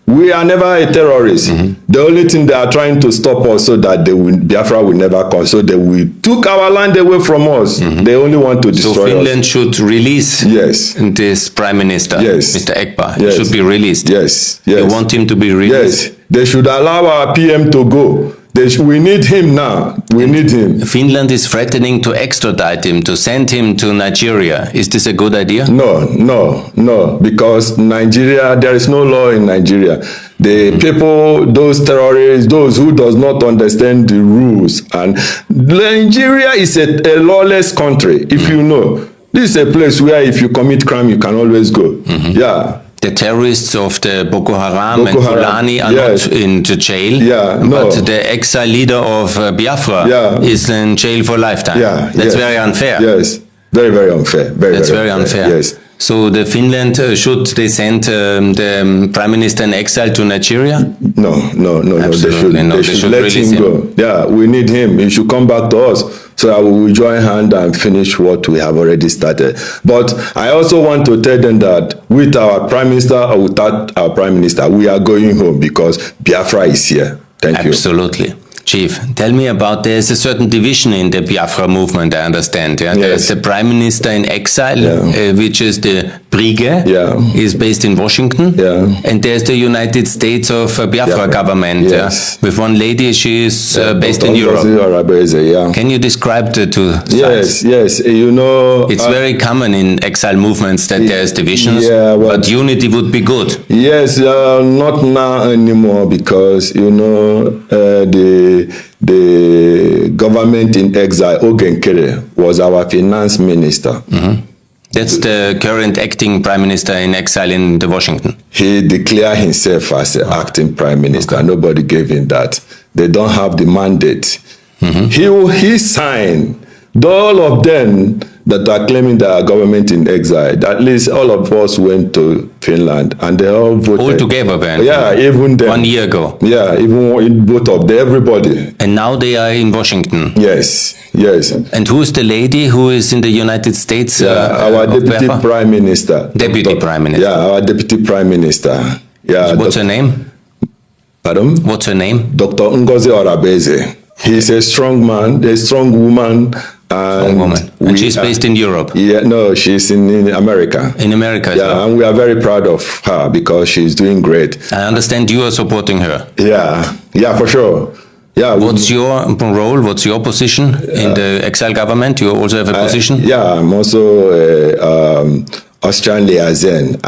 We are never a terrorist. The only thing they are trying to stop us so that Biafra will never come. So they will took our land away from us. They only want to destroy us. So Finland us. should release this Prime Minister, Mr. Ekpa. He should be released. Yes. You want him to be released? Yes. They should allow our PM to go. We need him now. We need him. Finland is threatening to extradite him, to send him to Nigeria. Is this a good idea? No. Because Nigeria, there is no law in Nigeria. The people, those terrorists, those who does not understand the rules. And Nigeria is a lawless country, if you know. This is a place where if you commit crime, you can always go. Yeah. The terrorists of the Boko Haram and Fulani are not in the jail, but the exile leader of Biafra is in jail for lifetime. That's very unfair. Yes, very unfair. That's very unfair. Yes. So the Finland, should they send the Prime Minister in exile to Nigeria? No. Absolutely They should let him go. Yeah, we need him. He should come back to us so that we will join hand and finish what we have already started. But I also want to tell them that with our Prime Minister or without our Prime Minister, we are going home because Biafra is here. Thank you. Absolutely. Chief, tell me about, there's a certain division in the Biafra movement, I understand. There's the Prime Minister in exile, which is the Brigge, is based in Washington. And there's the United States of Biafra government. With one lady, she is based in Europe. Can you describe the two sides? Yes. You know, it's very common in exile movements that there's divisions, but unity would be good. Yes, not now anymore because, you know, the government in exile, Ogenkere, was our finance minister. That's the current acting Prime Minister in exile in the Washington. He declared himself as the acting Prime Minister. Nobody gave him that. They don't have the mandate. He signed. All of them that are claiming their government in exile, at least all of us went to Finland and they all voted. All together then? Yeah, even then. 1 year ago? Yeah, even both of them, everybody. And now they are in Washington? Yes. And who is the lady who is in the United States? Our Deputy Prime Minister. Deputy Prime Minister? Yeah, our Deputy Prime Minister. Yeah. What's her name? Pardon? What's her name? Dr. Ngozi Orabeze. He's a strong man, a strong woman. And she's based in Europe? Yeah, no, she's in America. In America as well? And we are very proud of her because she's doing great. I understand you are supporting her. Yeah, for sure. Yeah. What's your role? What's your position in the exile government? You also have a position? I'm also Austrian liaison.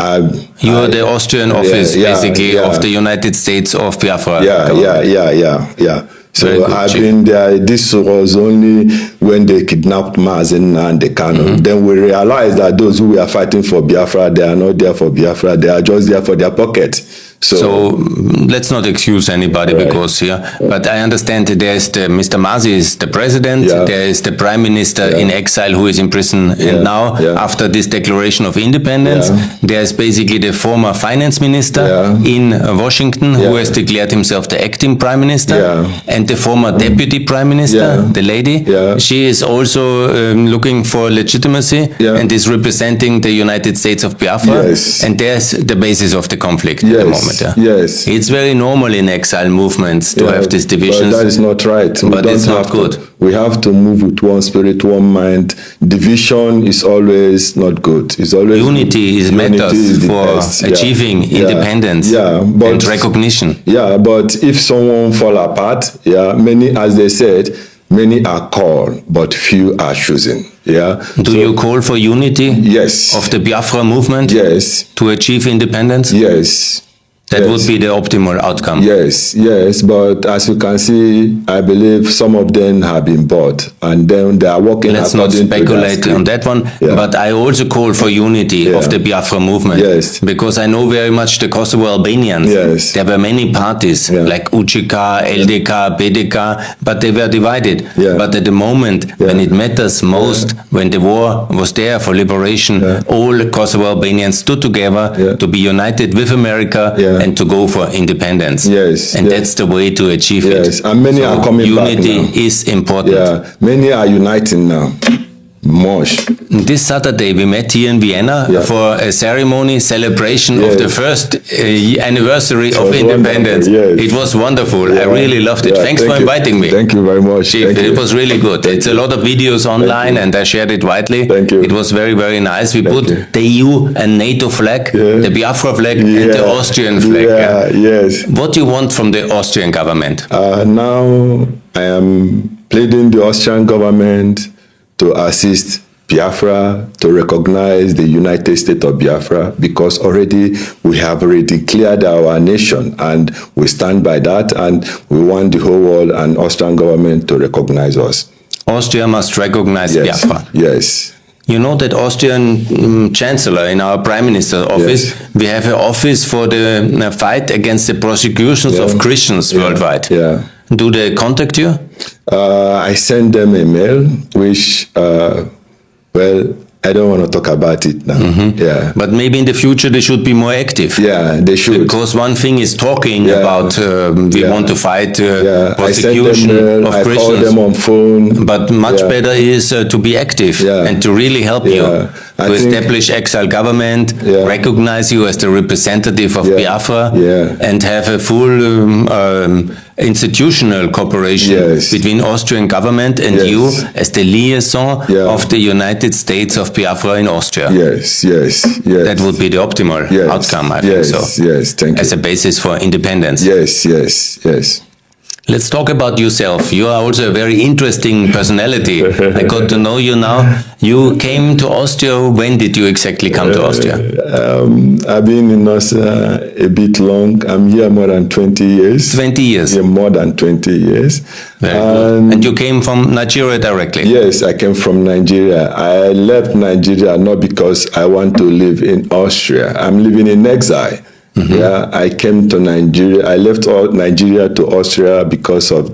You are the Austrian office, basically, of the United States of Biafra. Yeah. So I've been there. This was only when they kidnapped Mazen and the Kano. Then we realized that those who were fighting for Biafra, they are not there for Biafra. They are just there for their pocket. So let's not excuse anybody because but I understand that there is Mr. Mazi is the president, there is the Prime Minister in exile who is in prison, and now after this declaration of independence, there is basically the former finance minister in Washington who has declared himself the acting Prime Minister, and the former deputy Prime Minister, the lady, she is also looking for legitimacy and is representing the United States of Biafra, and there's the basis of the conflict at the moment. Yes. It's very normal in exile movements to have these divisions. But that is not right. But it's not good. We have to move with one spirit, one mind. Division is always not good. It's always unity is matters for achieving independence and recognition. Yeah, but if someone fall apart, many, as they said, many are called, but few are chosen. Do you call for unity? Yes. Of the Biafra movement? Yes. To achieve independence? Yes. That would be the optimal outcome. Yes, but as you can see, I believe some of them have been bought and then they are working. Let's not speculate on that one, but I also call for unity of the Biafra movement. Because I know very much the Kosovo Albanians. There were many parties like UCK, LDK, BDK, but they were divided. But at the moment when it matters most, when the war was there for liberation, all Kosovo Albanians stood together to be united with America and to go for independence. And that's the way to achieve it. And many are coming back now. Unity is important. Many are uniting now. much. This Saturday we met here in Vienna for a ceremony celebration of the first anniversary of independence. It was wonderful. I really loved it. Thanks for inviting me. Thank you very much. Chief, it was really good. It's a lot of videos online and I shared it widely. Thank you. It was very, very nice. We put the EU and NATO flag, the Biafra flag and the Austrian flag. Yes. What do you want from the Austrian government? Now I am pleading the Austrian government to assist Biafra to recognize the United States of Biafra, because we have already declared our nation and we stand by that, and we want the whole world and Austrian government to recognize us. Austria must recognize Biafra. Yes. You know that Austrian Chancellor in our Prime Minister's office, we have an office for the fight against the prosecutions of Christians worldwide. Yeah. Do they contact you? I send them a mail, which, well, I don't want to talk about it now. Yeah. But maybe in the future they should be more active. Yeah, they should. Because one thing is talking about we want to fight persecution of Christians. I call them on phone. But much better is to be active and to really help you. To establish exile government, recognize you as the representative of Biafra, and have a full institutional cooperation between Austrian government and you as the liaison of the United States of Biafra in Austria. Yes. That would be the optimal outcome, I think so. Yes, thank you. As a basis for independence. Yes. Let's talk about yourself. You are also a very interesting personality. I got to know you now. You came to Austria. When did you exactly come to Austria? I've been in Austria a bit long. I'm here more than 20 years. 20 years? Yeah, more than 20 years. Very good. And you came from Nigeria directly? Yes, I came from Nigeria. I left Nigeria not because I want to live in Austria. I'm living in exile. Yeah, I came to Nigeria. I left Nigeria to Austria because of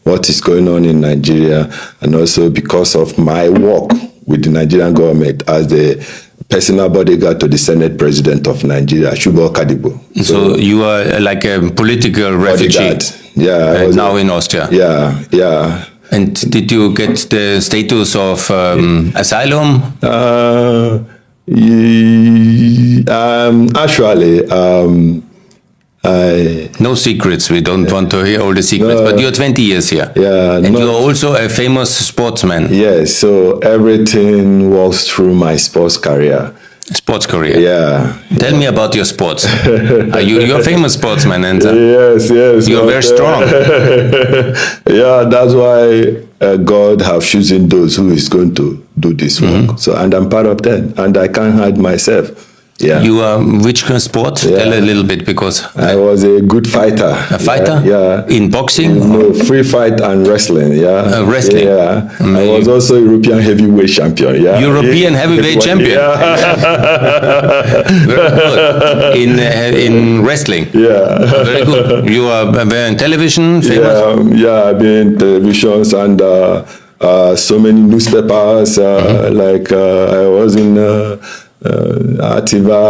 what is going on in Nigeria, and also because of my work with the Nigerian government as the personal bodyguard to the Senate President of Nigeria, Shubo Kadibo. So you are like a political refugee. Yeah, now in Austria. Yeah. And did you get the status of asylum? Actually, no secrets. We don't want to hear all the secrets. But you're 20 years here. Yeah. And you're also a famous sportsman. Yes. So everything was through my sports career. Sports career. Yeah. Tell me about your sports. You're a famous sportsman, and yes. You're very strong. Yeah, that's why God have chosen those who is going to do this work. So, and I'm part of that, and I can't hide myself. Yeah. You are which kind of sport? Tell a little bit, because I was a good fighter. A fighter? Yeah. In boxing? No, free fight and wrestling. Yeah. Wrestling. Yeah. I was also European heavyweight champion. Yeah. European heavyweight champion. Very good. In wrestling. Yeah. Very good. You are in television famous? Yeah. I've been in televisions and so many newspapers. Like I was in. Ativa,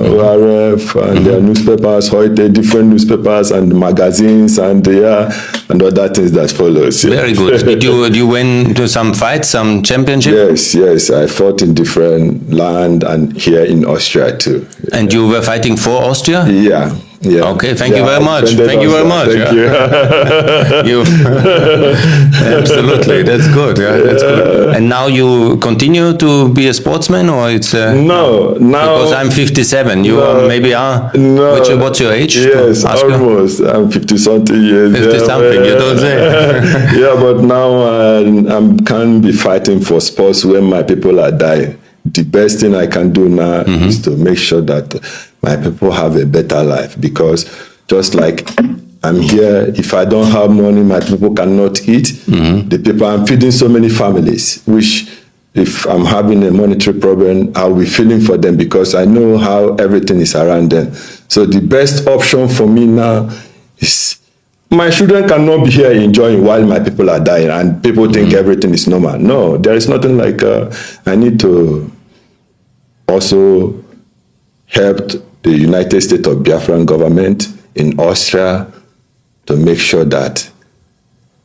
ORF, and their newspapers, Heute, different newspapers and magazines, and other things that follows. Very good. Did you win to some fights, some championship? Yes. I fought in different land and here in Austria too. And you were fighting for Austria? Yeah. Okay, thank you very much. Thank you very much. Thank you. Absolutely, that's good. Yeah, that's good. And now you continue to be a sportsman, or it's no? Because I'm 57. You are maybe No. What's your age? Yes, almost. I'm 50-something years. 50-something. You don't say. Yeah, but now I can't be fighting for sports when my people are dying. The best thing I can do now is to make sure that my people have a better life, because just like I'm here, if I don't have money, my people cannot eat. The people, I'm feeding so many families, which if I'm having a monetary problem, I'll be feeling for them because I know how everything is around them. So the best option for me now is my children cannot be here enjoying while my people are dying and people think everything is normal. No, there is nothing like, I need to also help the United States of Biafran government in Austria to make sure that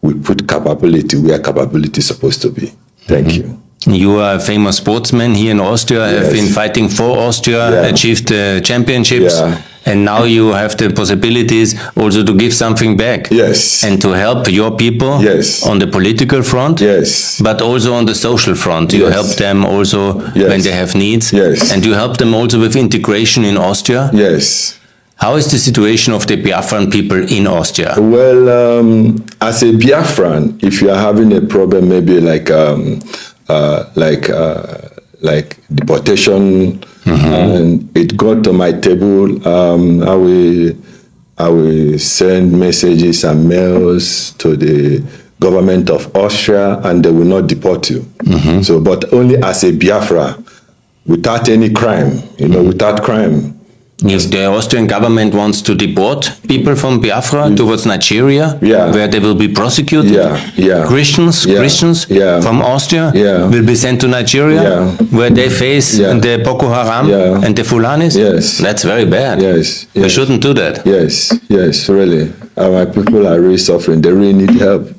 we put capability where capability is supposed to be. Thank you. You are a famous sportsman here in Austria, have been fighting for Austria, achieved championships, and now you have the possibilities also to give something back. Yes. And to help your people on the political front, but also on the social front. You help them also when they have needs, and you help them also with integration in Austria. Yes. How is the situation of the Biafran people in Austria? Well, as a Biafran, if you are having a problem, maybe like deportation, and it got to my table, I will send messages and mails to the government of Austria, and they will not deport you. So, but only as a Biafra, without any crime, without crime. If the Austrian government wants to deport people from Biafra towards Nigeria, where they will be prosecuted, Christians from Austria will be sent to Nigeria, where they face the Boko Haram and the Fulanis. That's very bad. We shouldn't do that. Yes, really. My people are really suffering. They really need help.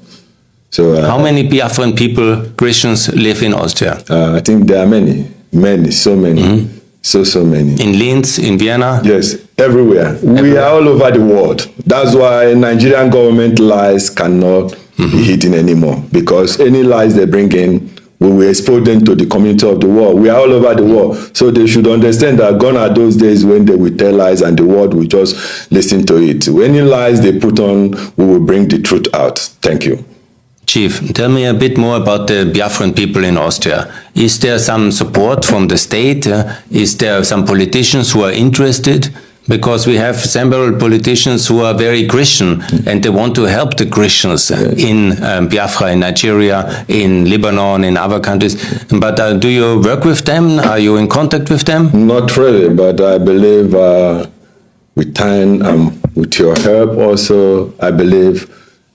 So, how many Biafran people, Christians, live in Austria? I think there are many, so many. So many. In Linz, in Vienna? Yes, everywhere. We are all over the world. That's why Nigerian government lies cannot be hidden anymore, because any lies they bring in, we will expose them to the community of the world. We are all over the world. So they should understand that gone are those days when they will tell lies and the world will just listen to it. Any lies they put on, we will bring the truth out. Thank you. Chief, tell me a bit more about the Biafran people in Austria. Is there some support from the state? Is there some politicians who are interested? Because we have several politicians who are very Christian and they want to help the Christians in Biafra, in Nigeria, in Lebanon, in other countries. But do you work with them? Are you in contact with them? Not really, but I believe with time and with your help also, I believe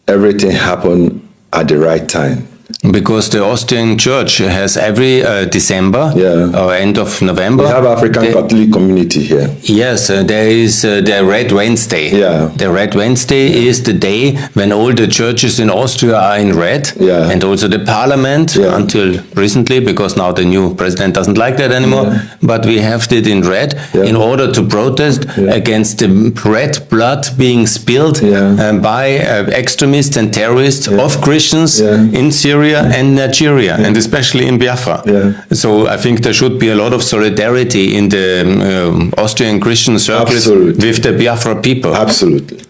everything happened at the right time. Because the Austrian Church has every December or end of November. We have African Catholic community here. Yes, there is the Red Wednesday. The Red Wednesday is the day when all the churches in Austria are in red, and also the parliament until recently, because now the new president doesn't like that anymore. But we have it in red in order to protest against the red blood being spilled by extremists and terrorists of Christians in Syria and Nigeria, and especially in Biafra. So I think there should be a lot of solidarity in the Austrian Christian circles with the Biafra people. Absolutely,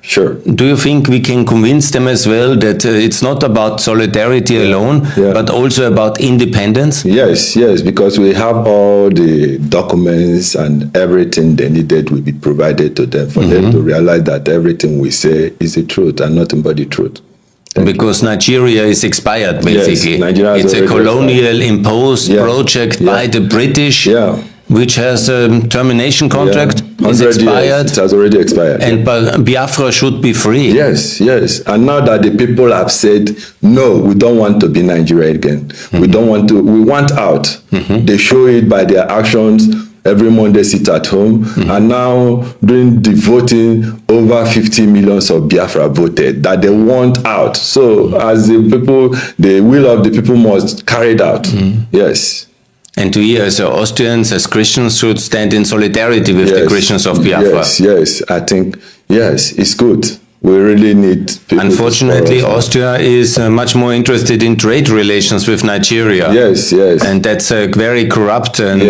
sure. Do you think we can convince them as well that it's not about solidarity alone, but also about independence? Yes, because we have all the documents and everything they needed will be provided to them for them to realize that everything we say is the truth and nothing but the truth. Because Nigeria is expired, basically. Yes, it's a colonial imposed project by the British, which has a termination contract. It's expired. It has already expired. And Biafra should be free. Yes. And now that the people have said, no, we don't want to be Nigeria again. We don't want to, we want out. They show it by their actions. Every Monday sit at home, and now during the voting, over 50 million of Biafra voted that they want out. So as the people, the will of the people must carried out. Yes. And we as Austrians, as Christians, should stand in solidarity with the Christians of Biafra. Yes, I think, it's good. We really need people. Unfortunately, Austria is much more interested in trade relations with Nigeria. Yes. And that's a very corrupt and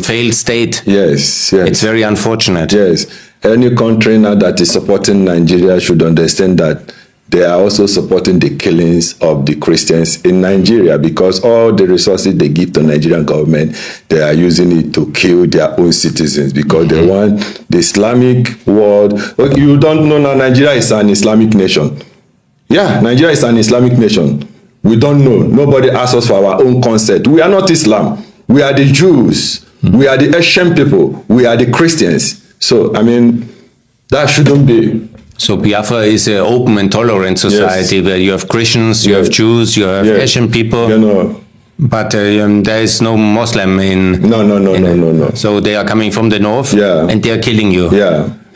failed state. Yes. It's very unfortunate. Yes. Any country now that is supporting Nigeria should understand that they are also supporting the killings of the Christians in Nigeria, because all the resources they give to Nigerian government, they are using it to kill their own citizens, because they want the Islamic world. You don't know now Nigeria is an Islamic nation. Nigeria is an Islamic nation. We don't know. Nobody asks us for our own consent. We are not Islam. We are the Jews. We are the Asian people. We are the Christians. So, I mean, that shouldn't be. So Biafra is an open and tolerant society where you have Christians, you have Jews, you have Asian people. But there is no Muslim in... No. So they are coming from the north and they are killing you.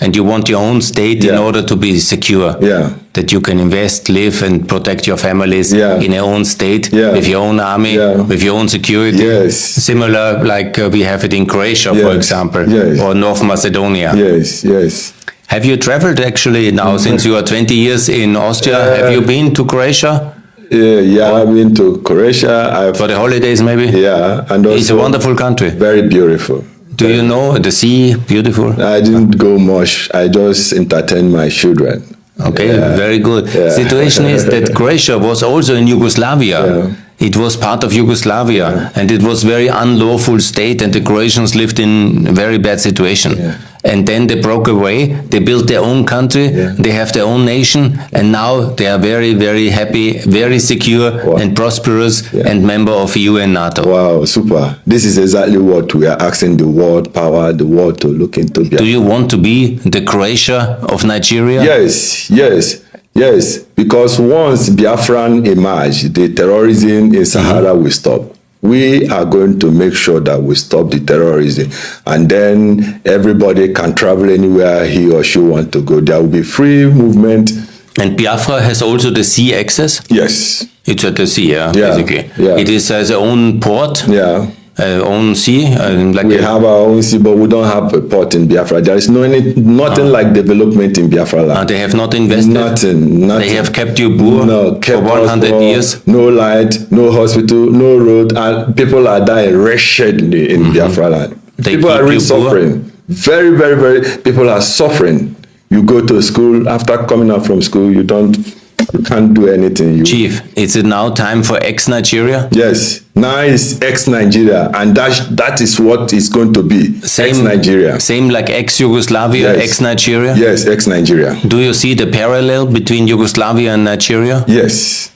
And you want your own state in order to be secure. Yeah. That you can invest, live, and protect your families in your own state, with your own army, with your own security. Yes. Similar like we have it in Croatia, for example, or North Macedonia. Yes, yes. Have you traveled actually now since you are 20 years in Austria? Have you been to Croatia? Yeah, I've been to Croatia. For the holidays, maybe? Yeah, and also it's a wonderful country. Very beautiful. Do you know the sea? Beautiful. I didn't go much. I just entertained my children. Okay, very good. Situation is that Croatia was also in Yugoslavia. It was part of Yugoslavia, and it was very unlawful state, and the Croatians lived in a very bad situation. And then they broke away, they built their own country, they have their own nation, and now they are very, very happy, very secure and prosperous, and member of EU and NATO. Wow, super. This is exactly what we are asking the world power, the world to look into. Do you want to be the Croatia of Nigeria? Yes, yes. Yes, because once Biafran emerge, the terrorism in Sahara will stop. We are going to make sure that we stop the terrorism, and then everybody can travel anywhere he or she wants to go. There will be free movement. And Biafra has also the sea access? Yes. It's at the sea, basically. Yeah. It is has its own port. Yeah. Own sea. We have our own sea, but we don't have a port in Biafra. There is nothing like development in Biafra land. They have not invested? Nothing. They have kept you poor for 100 years? No light, no hospital, no road, and people are dying wretchedly in Biafra land. People are really suffering. Very, very, very, people are suffering. You go to school, after coming out from school, you can't do anything. Chief, is it now time for ex-Nigeria? Yes, now it's ex-Nigeria, and that is what it's going to be. Ex-Nigeria. Same like ex-Yugoslavia, ex-Nigeria? Yes, ex-Nigeria. Do you see the parallel between Yugoslavia and Nigeria? Yes.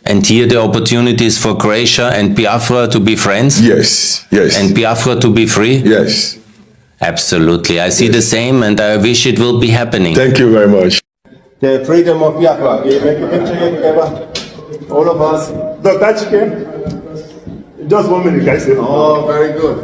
And here the opportunities for Croatia and Biafra to be friends? Yes, yes. And Biafra to be free? Yes. Absolutely. I see the same, and I wish it will be happening. Thank you very much. The freedom of Biafra. You make a picture here together. All of us. Dr. Chicken. Just 1 minute, guys. Oh, very good.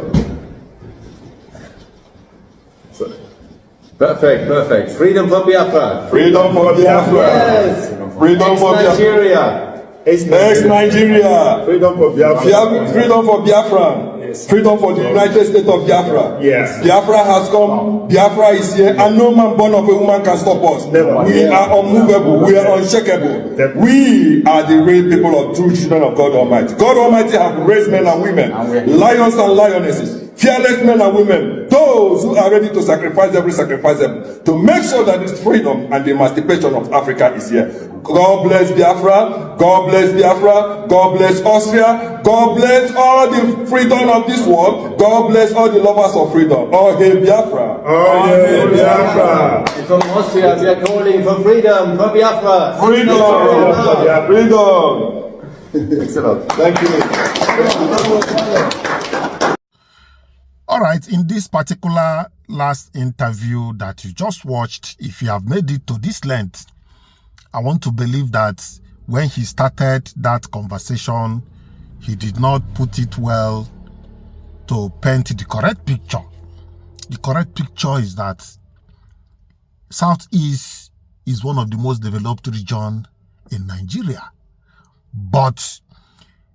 Perfect, perfect. Freedom for Biafra. Freedom for Biafra. Yes. Freedom for Nigeria. Ex-Nigeria. Freedom for Biafra. Freedom for Biafra. Freedom for the United States of Biafra. Yes. Biafra has come. Biafra is here, and no man born of a woman can stop us. Never. We are unmovable. We are unshakable. We are the real people of true children of God Almighty. God Almighty has raised men and women, lions and lionesses, fearless men and women, those who are ready to sacrifice them, to make sure that this freedom and the emancipation of Africa is here. God bless Biafra. God bless Biafra. God bless Austria. God bless all the freedom of this world. God bless all the lovers of freedom. All hail Biafra. All hail Biafra. From Austria, we are calling for freedom, for Biafra. Freedom. Freedom. Excellent. Thank you. All right, in this particular last interview that you just watched, if you have made it to this length, I want to believe that when he started that conversation, he did not put it well to paint the correct picture. The correct picture is that Southeast is one of the most developed regions in Nigeria. But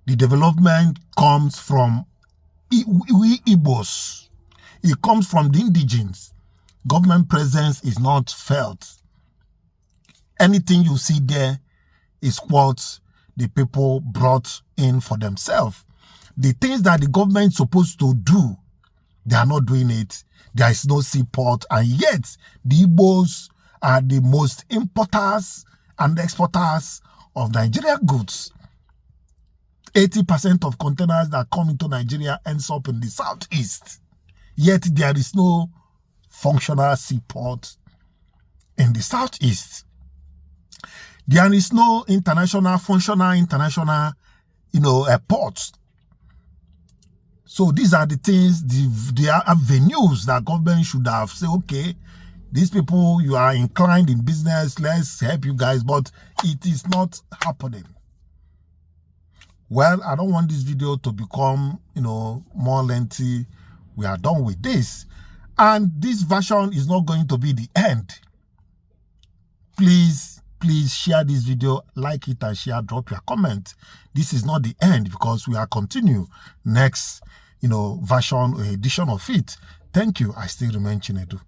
the development comes from we Igbos. It comes from the indigenes. Government presence is not felt. Anything you see there is what the people brought in for themselves. The things that the government is supposed to do, they are not doing it. There is no seaport, and yet the Igbos are the most importers and exporters of Nigeria goods. 80% of containers that come into Nigeria ends up in the Southeast. Yet there is no functional seaport in the Southeast. There is no functional international, ports. So these are the things, the avenues that government should have said, okay, these people, you are inclined in business, let's help you guys, but it is not happening. Well, I don't want this video to become, more lengthy. We are done with this. And this version is not going to be the end. Please share this video, like it and share, drop your comment. This is not the end because we are continue next, version or edition of it. Thank you. I still remain Chinedu.